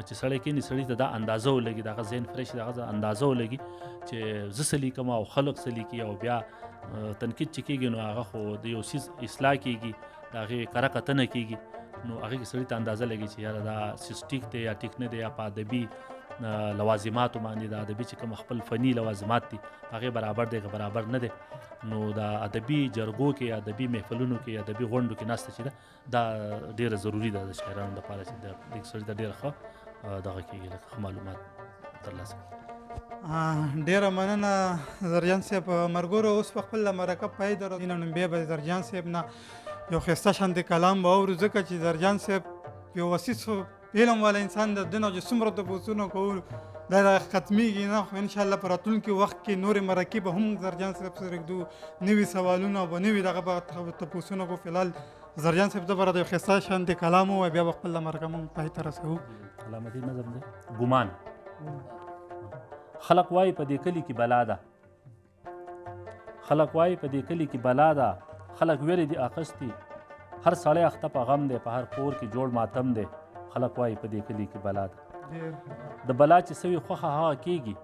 [SPEAKER 1] چې سړی کېني سړي ته دا اندازه ولګي د هغه ذهن فرش د هغه اندازه ولګي چې زه څه لیکم او خلق څه لیکي او بیا تنقید چې کېږي نو هغه خو د یو څیز اصلاح کېږي د هغې کره کتنه کېږي نو هغې کې سړي ته اندازه لګي چې یاره دا سیس ټیک دی یا ټیک نه دی یا په ادبي لوازماتو باندې د ادبي چې کوم خپل فني لوازمات دي هغې برابر دی که برابر نه دی نو د ادبي جرګو کې ادبي محفلونو کې ادبي غونډو کې ناسته چې ده دا ډېره ضروري ده د شاعرانو لپاره چې د سړي ته ډېره ښه دغه کېږي لکه ښه معلومات ترلاسه کړي
[SPEAKER 2] ډیره مننه زرجان صاحب مرګورو اوس په خپل مرکه پای درو نن بیا به زرجان صاحب نه یو خسته شانت کلام به اورو ځکه چې زرجان صاحب یو وسیس علم والا انسان د دنیا چې څومره تپوسونه کول دا ختمیږي نه خو ان شاء الله په راتلونکي وخت کې نورې مرکې به هم زرجان صاحب سره ږدو نوي سوالونه به نوي دغه به تپوسونه کو فلحال زرجان صاحب دپاره د یو خسته شانت کلام ووایه بیا به خپل مرکه موږ پای ته رسوو
[SPEAKER 1] علامتي نظم دی ګمان خلق وای په دې کلی کې بلا ده خلق وای په دې کلی کې بلا ده خلق ویلې دي اخستي هر سړی اخته په غم دی په هر کور کې جوړ ماتم دی خلق وای په دې کلی کې بلا ده د بلا چې سوي خوښه هغه کېږي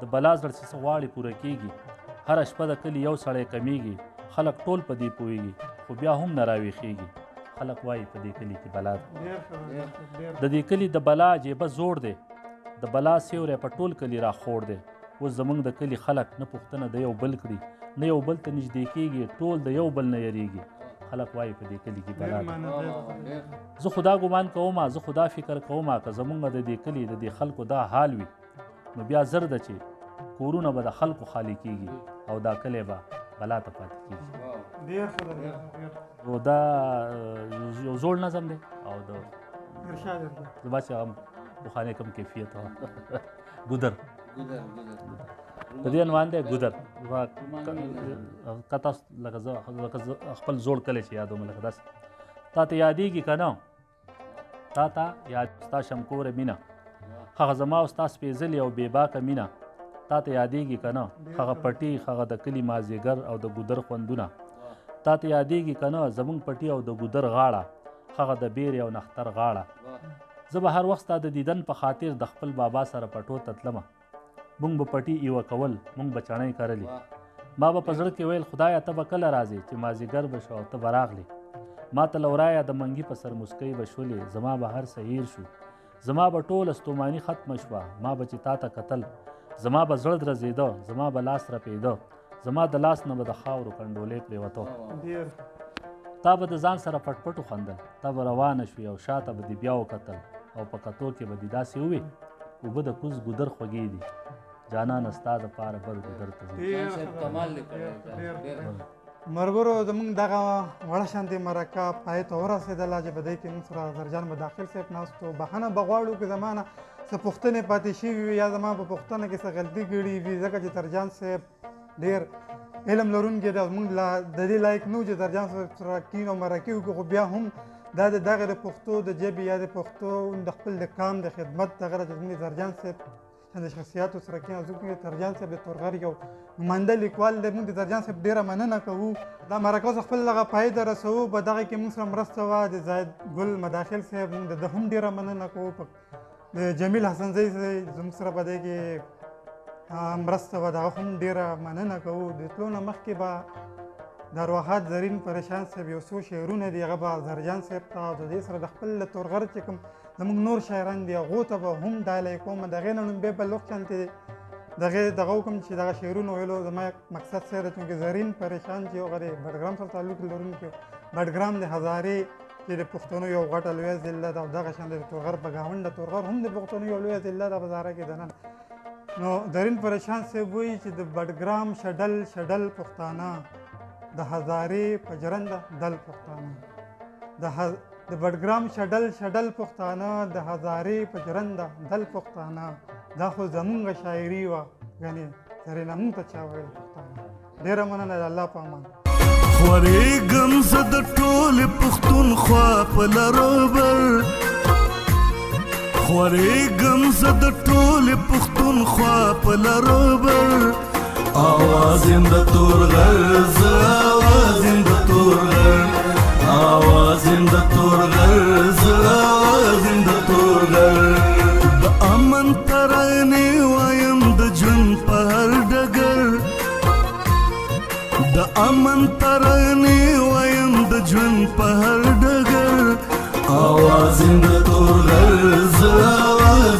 [SPEAKER 1] د بلا زړه چې څه غواړي پوره کېږي هره شپه د کلي یو سړی کمیږي خلق ټول په دې پوهېږي خو بیا هم نه راویښېږي خلک وایي په دې کلي کې بلا ده.
[SPEAKER 2] ډېر ښه ده، ډېر
[SPEAKER 1] د دې کلي د بلا جیبه زوړ دی، د بلا سیوری په ټول کلي راخوړ دی. اوس زموږ د کلي خلک نه پوښتنه د یو بل کړي، نه یو بل ته نږدې کېږي، ټول د یو بل نه یریږي. خلک وایي په دې کلي کې بلا ده. زه خدا ګمان کوم، زه خدا فکر کوم که زموږ د دې کلي د دې خلکو دا حال وي نو بیا زر ده چې کورونه به د خلکو خالی کېږي او دا کلی به بلا ته پاتې کېږي.
[SPEAKER 2] ډېر ښه ده، ډېر.
[SPEAKER 1] نو دا یو زوړ نظم دی او د
[SPEAKER 2] ارشاد دی.
[SPEAKER 1] زما چې هغه پخوانی کم کیفیت وه ګودر د دې عنوان دی ګودر. که تاسو لکه زه خپل زوړ کلی چې یادوم لکه داسې تا ته یادېږي که نه، تا ته یاد ستا شمکوره مینه، هغه زما او ستا سپېڅلې او بې باکه مینه تا ته یادېږي که نه، هغه پټي، هغه د کلي مازدیګر او د ګودر خوندونه تا ته یادېږي که نه، زموږ پټي او د ګودر غاړه، هغه د بیرې او نختر غاړه. زه به هر وخت ستا د دیدن په خاطر د خپل بابا سره پټو ته تلمه، موږ به پټي ایوه کول، موږ به چڼۍ کرلې. ما به په زړه کې ویل خدایه ته به کله راځې چې مازدیګر به شو او ته به راغلې. ما ته له ورایه د منګي په سر مسکۍ به شولې، زما به هر څه هیر شو، زما به ټوله ستوماني ختمه شوه. ما به چې تا ته کتل زما به زړه درزېده، زما به لاس رپېده، زما د لاس نه به د خاورو کنډولې پرېوته. تا به د ځان سره پټ پټ وخندل، تا به روانه شوې او شاته به دې بیا وکتل او په کتو کې به دې داسې ووې اوبه د کوز ګودر خوږې دي، جانانه ستا دپاره بل ګودر ته ځي.
[SPEAKER 2] مرګرو زموږ دغه وړه شانتې مرکه پای ته ورسېدله چې په دې کې موږ سره زرجان به داخل صاحب ناست و. بخښنه به غواړو که زما نه څه پوښتنې پاتې شوي وي یا زما په پوښتنه کې څه غلطي کړي وي، ځکه چې زرجان صاحب ډېر علم لرونکی دی. موږ د دې لایق نه و چې زرجان صاحب سره کینو مرکې وکړو، خو بیا هم دا د دغه د پښتو د ژبې یا د پښتو د خپل د کام د خدمت دغه چې زموږ زرجان صاحب د شخصیاتو سره کېنه ځکه زرجان صاحب د تورغر یو نماینده لیکوال دی. موږ د زرجان صاحب ډېره مننه کوو. دا مرکه اوس خپل دغه پای ته رسوو، په دغه کې موږ سره مرسته وه د زاید ګل مداخل صاحب، موږ د ده هم ډېره مننه کوو. د جمیل حسنزی زموږ سره په دې کې مرسته وه، دغه هم ډېره مننه کوو. د تلو نه مخکې به د ارواحات زرین پریشان صاحب یو څو شعرونه دي هغه به زرجان صاحب ته او د دې سره د خپل د تورغر چې کوم زموږ نور شاعران دي هغو ته به هم ډالۍ کوم. د هغې نه نوم بیا بل وخت شانتې دغه وکړم چې دغه شعرونه ویلو زما مقصد څه دی چونکې زرین پریشان چې یو هغه د بډګرام سره تعلق لرونکی بډګرام د هزارې چې د پښتنو یو غټه لویه ضلع ده او دغه شان د تورغر په ګاونډه تورغر هم د پښتنو یو لویه ضلع ده په زاره کې دننه. نو زرین پریشان صاحب وایي چې د بډګرام شډل پښتانه د هزارې په جرنده دل پښتانه، د بډګرام شډل پښتانه د هزارې په جرنده دل پښتانه، دا خو زمونږ شاعري وه ګنې زرینه مونږ ته چا ویل پښتانه. ډېره مننه، د الله په امان.
[SPEAKER 3] خورېږم زه د ټولې پښتونخوا په لرو بر، خورېږم زه د ټولې پښتونخوا په لرو بر، آواز یم د تورغر زه آواز یم د تورغر، آواز یم د تورغر زه آواز یم د تورغر، د امن ترانې وایم د ژوند په هر ډګر، د امن ترانې وایم د ژوند په هر ډګر، آواز یم د تورغر زه آواز